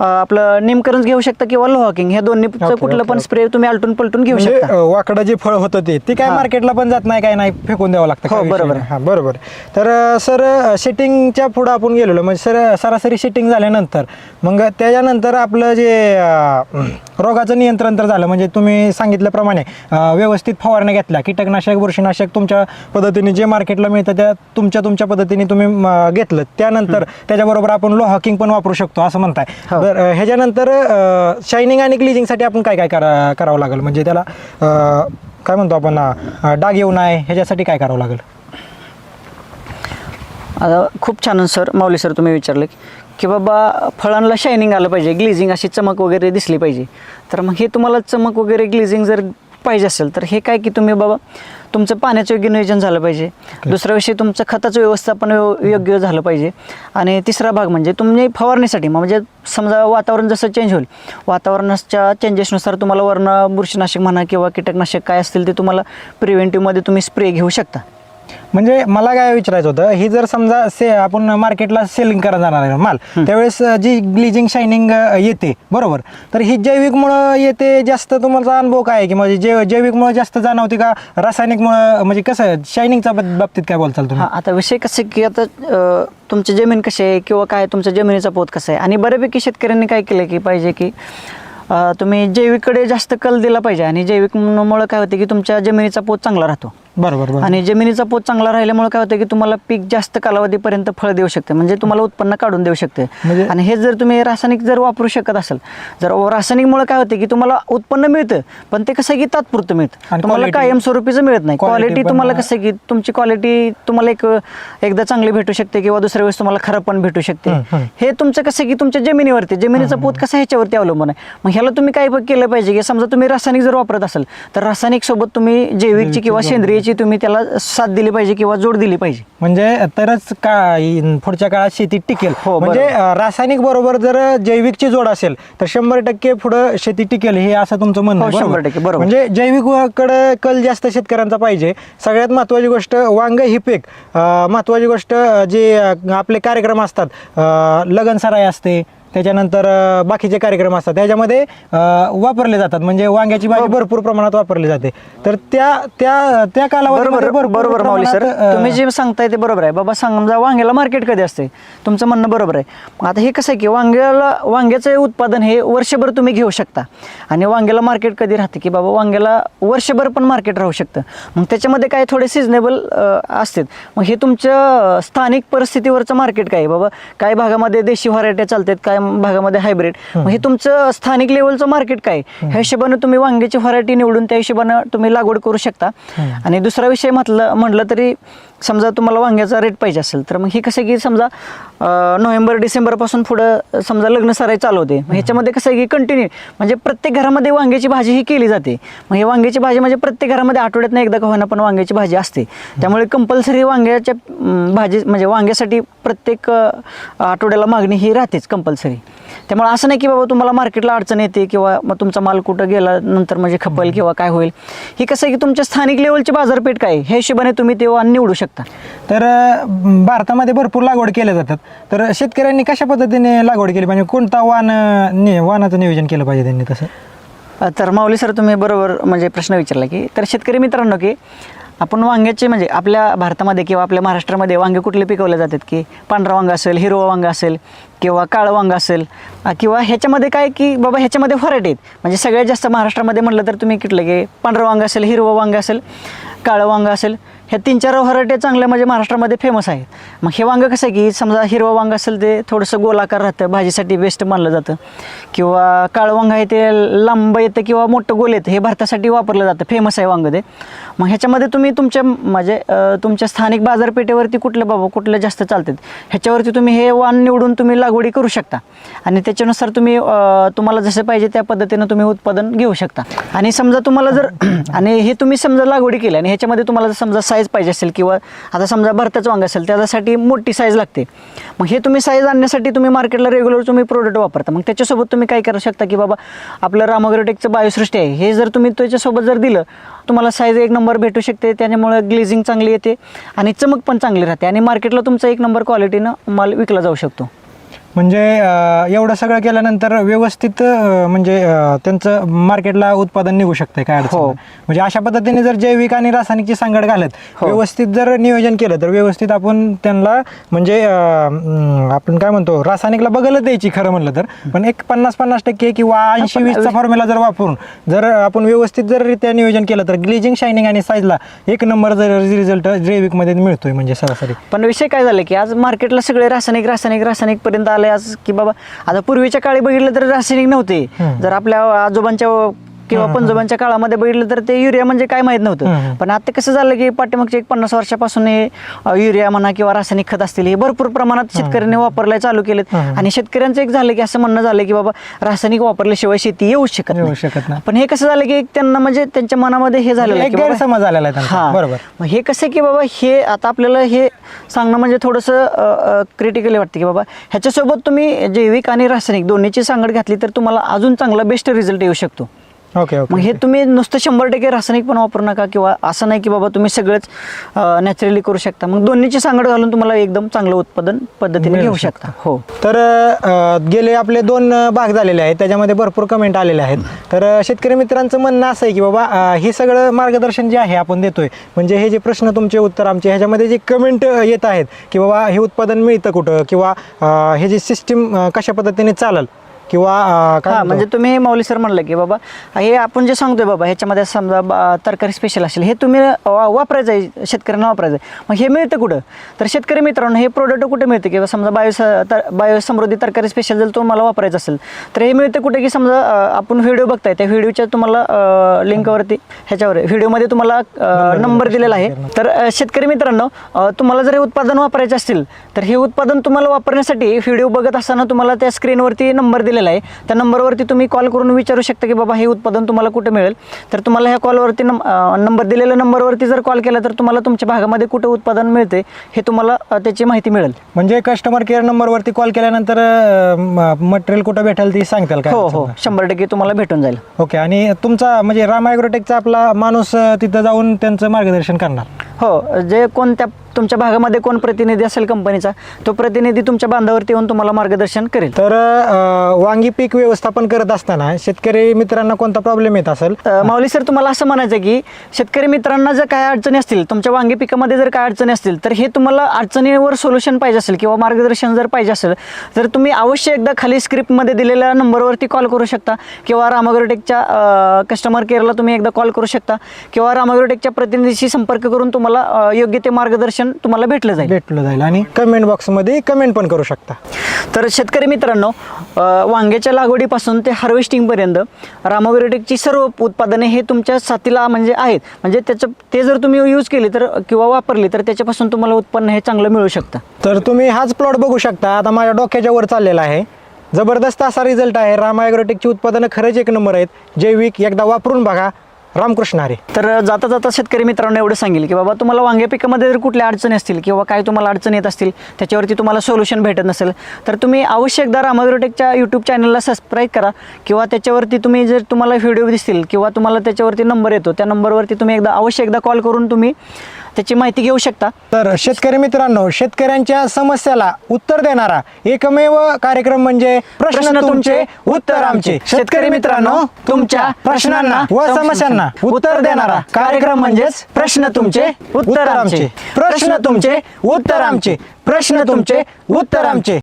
आपलं निमकरंज घेऊ शकता किंवा लोहाकिंग, ह्या दोन्हीचं कुठलं पण स्प्रे तुम्ही आलटून पलटून घेऊ शकता. वाकडं जे फळ होतं ते काय मार्केटला पण जात नाही, काय नाही, फेकून द्यावं लागतं. हो, बरोबर. हां, बरोबर. तर सर सेटिंगच्या पुढं आपण गेलेलो, म्हणजे सरासरी सेटिंग झाल्यानंतर मग त्याच्यानंतर आपलं जे रोगाचं नियंत्रण तर झालं, म्हणजे तुम्ही सांगितल्याप्रमाणे व्यवस्थित फवारण्या घेतल्या, कीटकनाशक बुरशीनाशक तुमच्या पद्धतीने जे मार्केटला मिळतं त्या तुमच्या पद्धतीने तुम्ही घेतलं, त्यानंतर त्याच्याबरोबर आपण लोहाकिंग पण वापरू शकतो असं म्हणताय. तर ह्याच्यानंतर शायनिंग आणि ग्लिजिंगसाठी आपण काय करावं लागेल, म्हणजे त्याला काय म्हणतो आपण डाग येऊ नये ह्याच्यासाठी काय करावं लागेल? आता खूप छान सर, माऊली सर तुम्ही विचारलं की बाबा फळांना शायनिंग आलं पाहिजे, ग्लिजिंग अशी चमक वगैरे दिसली पाहिजे. तर मग हे तुम्हाला चमक वगैरे ग्लिजिंग जर पाहिजे असेल तर हे काय की तुम्ही बाबा तुमचं पाण्याचं योग्य नियोजन झालं पाहिजे. दुसरा विषय तुमचं खताचं व्यवस्थापन योग्य झालं पाहिजे. आणि तिसरा भाग म्हणजे तुम्ही फवारणीसाठी, म्हणजे समजा वातावरण जसं चेंज होईल, वातावरणाच्या चेंजेसनुसार तुम्हाला वर्ण बुरशीनाशक म्हणा किंवा कीटकनाशक काय असतील ते तुम्हाला प्रिव्हेंटिव्हमध्ये तुम्ही स्प्रे घेऊ शकता. म्हणजे मला काय विचारायचं होतं, ही जर समजा आपण मार्केटला सेलिंग करायला जाणार आहे माल, त्यावेळेस जी ग्लिजिंग शायनिंग येते बरोबर, तर ही जैविकमुळं येते जास्त, तुमचा अनुभव काय आहे की म्हणजे जैविकमुळं जास्त जाणवते का रासायनिकमुळं, म्हणजे कसं शायनिंगच्या बाबतीत काय बोलताल तुम्ही? आता विषय कसं की आता तुमची जमीन कशी आहे किंवा काय तुमच्या जमिनीचा पोत कसा आहे, आणि बऱ्यापैकी शेतकऱ्यांनी काय केलं की पाहिजे की तुम्ही जैविककडे जास्त कल दिला पाहिजे. आणि जैविकमुळं काय होते की तुमच्या जमिनीचा पोत चांगला राहतो. बरोबर. आणि जमिनीचा पोत चांगला राहिल्यामुळे काय होतं की तुम्हाला पीक जास्त कालावधीपर्यंत फळ देऊ शकते, म्हणजे तुम्हाला उत्पन्न काढून देऊ शकते. आणि हे जर तुम्ही रासायनिक जर वापरू शकत असाल, जर रासायनिकमुळे काय होते की तुम्हाला उत्पन्न मिळतं पण ते कसं की तात्पुरतं मिळतं, तुम्हाला कायमस्वरूपीचं मिळत नाही. क्वालिटी तुम्हाला कसं की तुमची क्वालिटी तुम्हाला एकदा चांगली भेटू शकते किंवा दुसऱ्या वेळेस तुम्हाला खराब पण भेटू शकते. हे तुमचं कसं की तुमच्या जमिनीवरती, जमिनीचा पोत कसा ह्याच्यावरती अवलंबून आहे. मग ह्याला तुम्ही काय केलं पाहिजे की समजा तुम्ही रासायनिक जर वापरत असाल तर रासायनिक सोबत तुम्ही जैविकची किंवा सेंद्रियची तुम्ही त्याला साथ दिली पाहिजे किंवा जोड दिली पाहिजे, म्हणजे तरच पुढच्या काळात शेती टिकेल. हो, म्हणजे रासायनिक बरोबर जर जैविकची जोड असेल तर 100% पुढे शेती टिकेल, हे असं तुमचं म्हणणं आहे? 100% बरोबर. म्हणजे जैविककडे कल जास्त शेतकऱ्यांचा पाहिजे. सगळ्यात महत्त्वाची गोष्ट वांग ही पीक, महत्त्वाची गोष्ट जे आपले कार्यक्रम असतात, लगन सराई असते, त्याच्यानंतर बाकीचे कार्यक्रम असतात, त्याच्यामध्ये वापरले जातात, म्हणजे वांग्याची भाजी भरपूर प्रमाणात वापरली जाते. तर त्या कालावधीमध्ये बरोबर माऊली सर, तुम्ही जे सांगताय ते बरोबर आहे बाबा. समजा वांग्याला मार्केट कधी असते, तुमचं म्हणणं बरोबर आहे. आता हे कसं आहे की वांग्याचं उत्पादन हे वर्षभर तुम्ही घेऊ शकता, आणि वांग्याला मार्केट कधी राहते की बाबा वांग्याला वर्षभर पण मार्केट राहू शकतं. मग त्याच्यामध्ये काय थोडे सिजनेबल असतात. मग हे तुमच्या स्थानिक परिस्थितीवरचं मार्केट काय बाबा, काही भागामध्ये देशी व्हरायट्या चालतात, काय भागामध्ये हायब्रिड. मग हे तुमचं स्थानिक लेवलचं मार्केट काय, ह्या हिशोबाने तुम्ही वांग्याची व्हरायटी निवडून त्या हिशोबाने तुम्ही लागवड करू शकता. आणि दुसरा विषय म्हटलं तरी समजा तुम्हाला वांग्याचा रेट पाहिजे असेल तर मग हे कसं की समजा नोव्हेंबर डिसेंबरपासून पुढं समजा लग्न सराई चालू होते. मग ह्याच्यामध्ये कसं आहे की कंटिन्यू म्हणजे प्रत्येक घरामध्ये वांग्याची भाजी ही केली जाते. मग हे वांग्याची भाजी म्हणजे प्रत्येक घरामध्ये आठवड्यातनं एकदा का होईना पण वांग्याची भाजी असते. त्यामुळे कंपल्सरी वांग्याच्या भाजी म्हणजे वांग्यासाठी प्रत्येक आठवड्याला मागणी ही राहतेच कंपल्सरी. त्यामुळे असं नाही की बाबा तुम्हाला मार्केटला अडचण येते किंवा मग तुमचा माल कुठं गेला नंतर म्हणजे खपल किंवा काय होईल. ही कसं आहे की तुमच्या स्थानिक लेवलची बाजारपेठ काय ह्या हिशोबाने तुम्ही ते वाण निवडू शकता. तर भारतामध्ये भरपूर लागवड केल्या जातात. तर शेतकऱ्यांनी कशा पद्धतीने लागवड केली पाहिजे, कोणता वाणाचं नियोजन केलं पाहिजे त्यांनी तसं? तर माऊली सर तुम्ही बरोबर म्हणजे प्रश्न विचारला की तर शेतकरी मित्रांनो की आपण वांग्याचे म्हणजे आपल्या भारतामध्ये किंवा आपल्या महाराष्ट्रामध्ये वांगे कुठले पिकवले जातात की पांढरा वांगा असेल, हिरवा वांगा असेल किंवा काळं वांगा असेल किंवा ह्याच्यामध्ये काय की बाबा ह्याच्यामध्ये व्हरायटी आहेत. म्हणजे सगळ्यात जास्त महाराष्ट्रामध्ये म्हटलं तर तुम्ही कुठलं की पांढरं वांगा असेल, हिरवं वांगा असेल, काळं वांगा असेल, ह्या 3-4 व्हरायटी चांगल्या म्हणजे महाराष्ट्रामध्ये फेमस आहेत. मग हे वांगं कसं आहे की समजा हिरवं वांगं असेल ते थोडंसं गोलाकार राहतं, भाजीसाठी बेस्ट मानलं जातं. किंवा काळं वांगं आहे ते लांब येतं किंवा मोठं गोल येतं, हे भारतासाठी वापरलं जातं, फेमस आहे वांगं ते. मग ह्याच्यामध्ये तुम्ही तुमच्या म्हणजे तुमच्या स्थानिक बाजारपेठेवरती कुठलं जास्त चालतात ह्याच्यावरती तुम्ही हे वाण निवडून तुम्ही लागवडी करू शकता आणि त्याच्यानुसार तुम्ही तुम्हाला जसं पाहिजे त्या पद्धतीनं तुम्ही उत्पादन घेऊ शकता. आणि समजा तुम्हाला जर आणि हे तुम्ही समजा लागवडी केली आणि ह्याच्यामध्ये तुम्हाला जर समजा साईज पाहिजे असेल किंवा आता समजा भरताचं वांग असेल त्याच्यासाठी मोठी साईज लागते. मग हे तुम्ही साईज आणण्यासाठी तुम्ही मार्केटला रेग्युलर तुम्ही प्रोडक्ट वापरता. मग त्याच्यासोबत तुम्ही काय करू शकता की बाबा आपलं राम ॲग्रोटेकचं बायोसृष्टी आहे हे जर तुम्ही त्याच्यासोबत जर दिलं तुम्हाला साईज 1 नंबर भेटू शकते. त्याच्यामुळे ग्लेझिंग चांगली येते आणि चमक पण चांगली राहते आणि मार्केटला तुमचा 1 नंबर क्वालिटीनं माल विकला जाऊ शकतो. म्हणजे एवढं सगळं केल्यानंतर व्यवस्थित म्हणजे त्यांचं मार्केटला उत्पादन निघू शकतंय काय अडचण नाही. म्हणजे अशा पद्धतीने जर जैविक आणि रासायनिकची सांगड घालत व्यवस्थित जर नियोजन केलं तर व्यवस्थित आपण त्यांना म्हणजे आपण काय म्हणतो रासायनिकला बघलच द्यायची खरं म्हणलं तर. पण एक 50-50% किंवा 80-20चा फॉर्म्युला जर वापरून जर आपण व्यवस्थित जर रित्या नियोजन केलं तर ग्लेजिंग, शायनिंग आणि साईजला 1 नंबर जर रिझल्ट जैविकमध्ये मिळतोय म्हणजे सरासरी. पण विषय काय झाला की आज मार्केटला सगळे रासायनिक पर्यंत आले आज की बाबा आता पूर्वीच्या काळी बघितलं तर रासायनिक नव्हते. जर आपल्या आजोबांच्या किंवा पंजोबांच्या काळामध्ये बघितलं तर ते युरिया म्हणजे काय माहित नव्हतं. पण आता कसं झालं की पाठीमागच्या 50 वर्षापासून हे युरिया म्हणा किंवा रासायनिक खत असतील हे भरपूर प्रमाणात शेतकऱ्यांनी वापरायला चालू केलेत. आणि शेतकऱ्यांचं एक झालं की असं म्हणणं झालं की बाबा रासायनिक वापरल्याशिवाय शेती येऊ शकत नाही. पण हे कसं झालं की त्यांना म्हणजे त्यांच्या मनामध्ये हे झालेलं आहे गैरसमज आलेला आहे. बरोबर. मग हे कसं की बाबा हे आता आपल्याला हे सांगणं म्हणजे थोडंसं क्रिटिकली वाटतं की बाबा ह्याच्यासोबत तुम्ही जैविक आणि रासायनिक दोन्हीची सांगड घातली तर तुम्हाला अजून चांगला बेस्ट रिझल्ट येऊ शकतो. ओके. मग हे तुम्ही नुसतं 100% रासायनिक पण वापरू नका किंवा असं नाही की बाबा तुम्ही सगळंच नॅचरली करू शकता. मग दोन्हीची सांगड घालून तुम्हाला एकदम चांगलं उत्पादन पद्धतीने घेऊ शकता. हो. तर गेले आपले 2 भाग झालेले आहेत त्याच्यामध्ये भरपूर कमेंट आलेले आहेत. तर शेतकरी मित्रांचं म्हणणं असं आहे की बाबा हे सगळं मार्गदर्शन जे आहे आपण देतोय म्हणजे हे जे प्रश्न तुमचे उत्तर आमचे ह्याच्यामध्ये जे कमेंट येत आहेत की बाबा हे उत्पादन मिळतं कुठं किंवा हे जे सिस्टीम कशा पद्धतीने चालेल किंवा काय म्हणजे तुम्ही माऊली सर म्हणलं की बाबा हे आपण जे सांगतोय बाबा ह्याच्यामध्ये समजा तरकारी स्पेशल असेल हे तुम्ही वापरायचं आहे, शेतकऱ्यांना वापरायचं आहे. मग हे मिळतं कुठं तर शेतकरी मित्रांनो हे प्रोडक्ट कुठे मिळतं किंवा समजा बायोसमृद्धी तरकारी स्पेशल जर तुम्हाला वापरायचं असेल तर हे मिळतं कुठे की समजा आपण व्हिडिओ बघताय त्या व्हिडिओच्या तुम्हाला लिंकवरती ह्याच्यावर व्हिडिओमध्ये तुम्हाला नंबर दिलेला आहे. तर शेतकरी मित्रांनो तुम्हाला जर हे उत्पादन वापरायचं असतील तर हे उत्पादन तुम्हाला वापरण्यासाठी व्हिडिओ बघत असताना तुम्हाला त्या स्क्रीनवरती नंबर दिलेला आहे. त्या नंबरवरती तुम्ही कॉल करून विचारू शकता की बाबा हे उत्पादन तुम्हाला कुठे मिळेल. तर तुम्हाला ह्या कॉलवरती नंबर दिलेल्या नंबरवरती जर कॉल केला तर तुम्हाला तुमच्या भागामध्ये कुठे उत्पादन मिळते हे तुम्हाला त्याची माहिती मिळेल. म्हणजे कस्टमर केअर नंबरवरती कॉल केल्यानंतर मटेरियल कुठं भेटेल ती सांगताल का? हो 100% तुम्हाला भेटून जाईल. ओके. आणि तुमचा म्हणजे राम ॲग्रोटेकचा आपला माणूस तिथं जाऊन त्यांचं मार्गदर्शन करणार? हो. जे कोणत्या तुमच्या भागामध्ये कोण प्रतिनिधी असेल कंपनीचा तो प्रतिनिधी तुमच्या बांधावरती येऊन तुम्हाला मार्गदर्शन करेल. तर वांगी पीक व्यवस्थापन करत असताना शेतकरी मित्रांना कोणता प्रॉब्लेम येत असेल? माऊली सर तुम्हाला असं म्हणायचं की शेतकरी मित्रांना जर काय अडचणी असतील तुमच्या वांगी पिकामध्ये जर काय अडचणी असतील तर हे तुम्हाला अडचणीवर सोल्युशन पाहिजे असेल किंवा मार्गदर्शन जर पाहिजे असेल तर तुम्ही अवश्य एकदा खाली स्क्रिप्टमध्ये दिलेल्या नंबरवरती कॉल करू शकता किंवा राम ॲग्रोटेकच्या कस्टमर केअरला तुम्ही एकदा कॉल करू शकता किंवा राम ॲग्रोटेकच्या प्रतिनिधीशी संपर्क करून तुम्हाला तुम्हाला योग्य ते मार्गदर्शन तुम्हाला भेटलं जाईल आणि कमेंट बॉक्समध्ये कमेंट पण करू शकता. तर शेतकरी मित्रांनो, वांग्याच्या लागवडीपासून ते हार्वेस्टिंगपर्यंत रामाग्रोटेकची सर्व उत्पादने हे तुमच्या साथीला म्हणजे आहेत. म्हणजे ते जर तुम्ही यूज केली तर किंवा वापरली तर त्याच्यापासून तुम्हाला उत्पन्न हे चांगलं मिळू शकतं. तर तुम्ही हाच प्लॉट बघू शकता. आता माझ्या डोक्याच्या वर चाललेला आहे. जबरदस्त असा रिझल्ट आहे. रामाग्रोटेकची उत्पादनं खरंच एक नंबर आहेत. जैविक एकदा वापरून बघा. रामकृष्ण हरी. तर जाता जाता शेतकरी मित्रांनो एवढं सांगेल की बाबा तुम्हाला वांगे पिकामध्ये जर कुठल्या अडचणी असतील किंवा काय तुम्हाला अडचण येत असतील, त्याच्यावरती तुम्हाला सोल्युशन भेटत नसेल तर तुम्ही अवश्य एकदा रामाग्रोटेकच्या यूट्यूब चॅनलला सबस्क्राईब करा किंवा त्याच्यावरती तुम्ही जर तुम्हाला व्हिडिओ दिसतील किंवा तुम्हाला त्याच्यावरती नंबर येतो त्या नंबरवरती तुम्ही अवश्य एकदा कॉल करून तुम्ही त्याची माहिती घेऊ शकता. तर शेतकरी मित्रांनो, शेतकऱ्यांच्या समस्याला उत्तर देणारा एकमेव कार्यक्रम म्हणजे प्रश्न तुमचे उत्तर आमचे. शेतकरी मित्रांनो, तुमच्या प्रश्नांना व समस्यांना उत्तर देणारा कार्यक्रम म्हणजेच प्रश्न तुमचे उत्तर आमचे. प्रश्न तुमचे उत्तर आमचे. प्रश्न तुमचे उत्तर आमचे.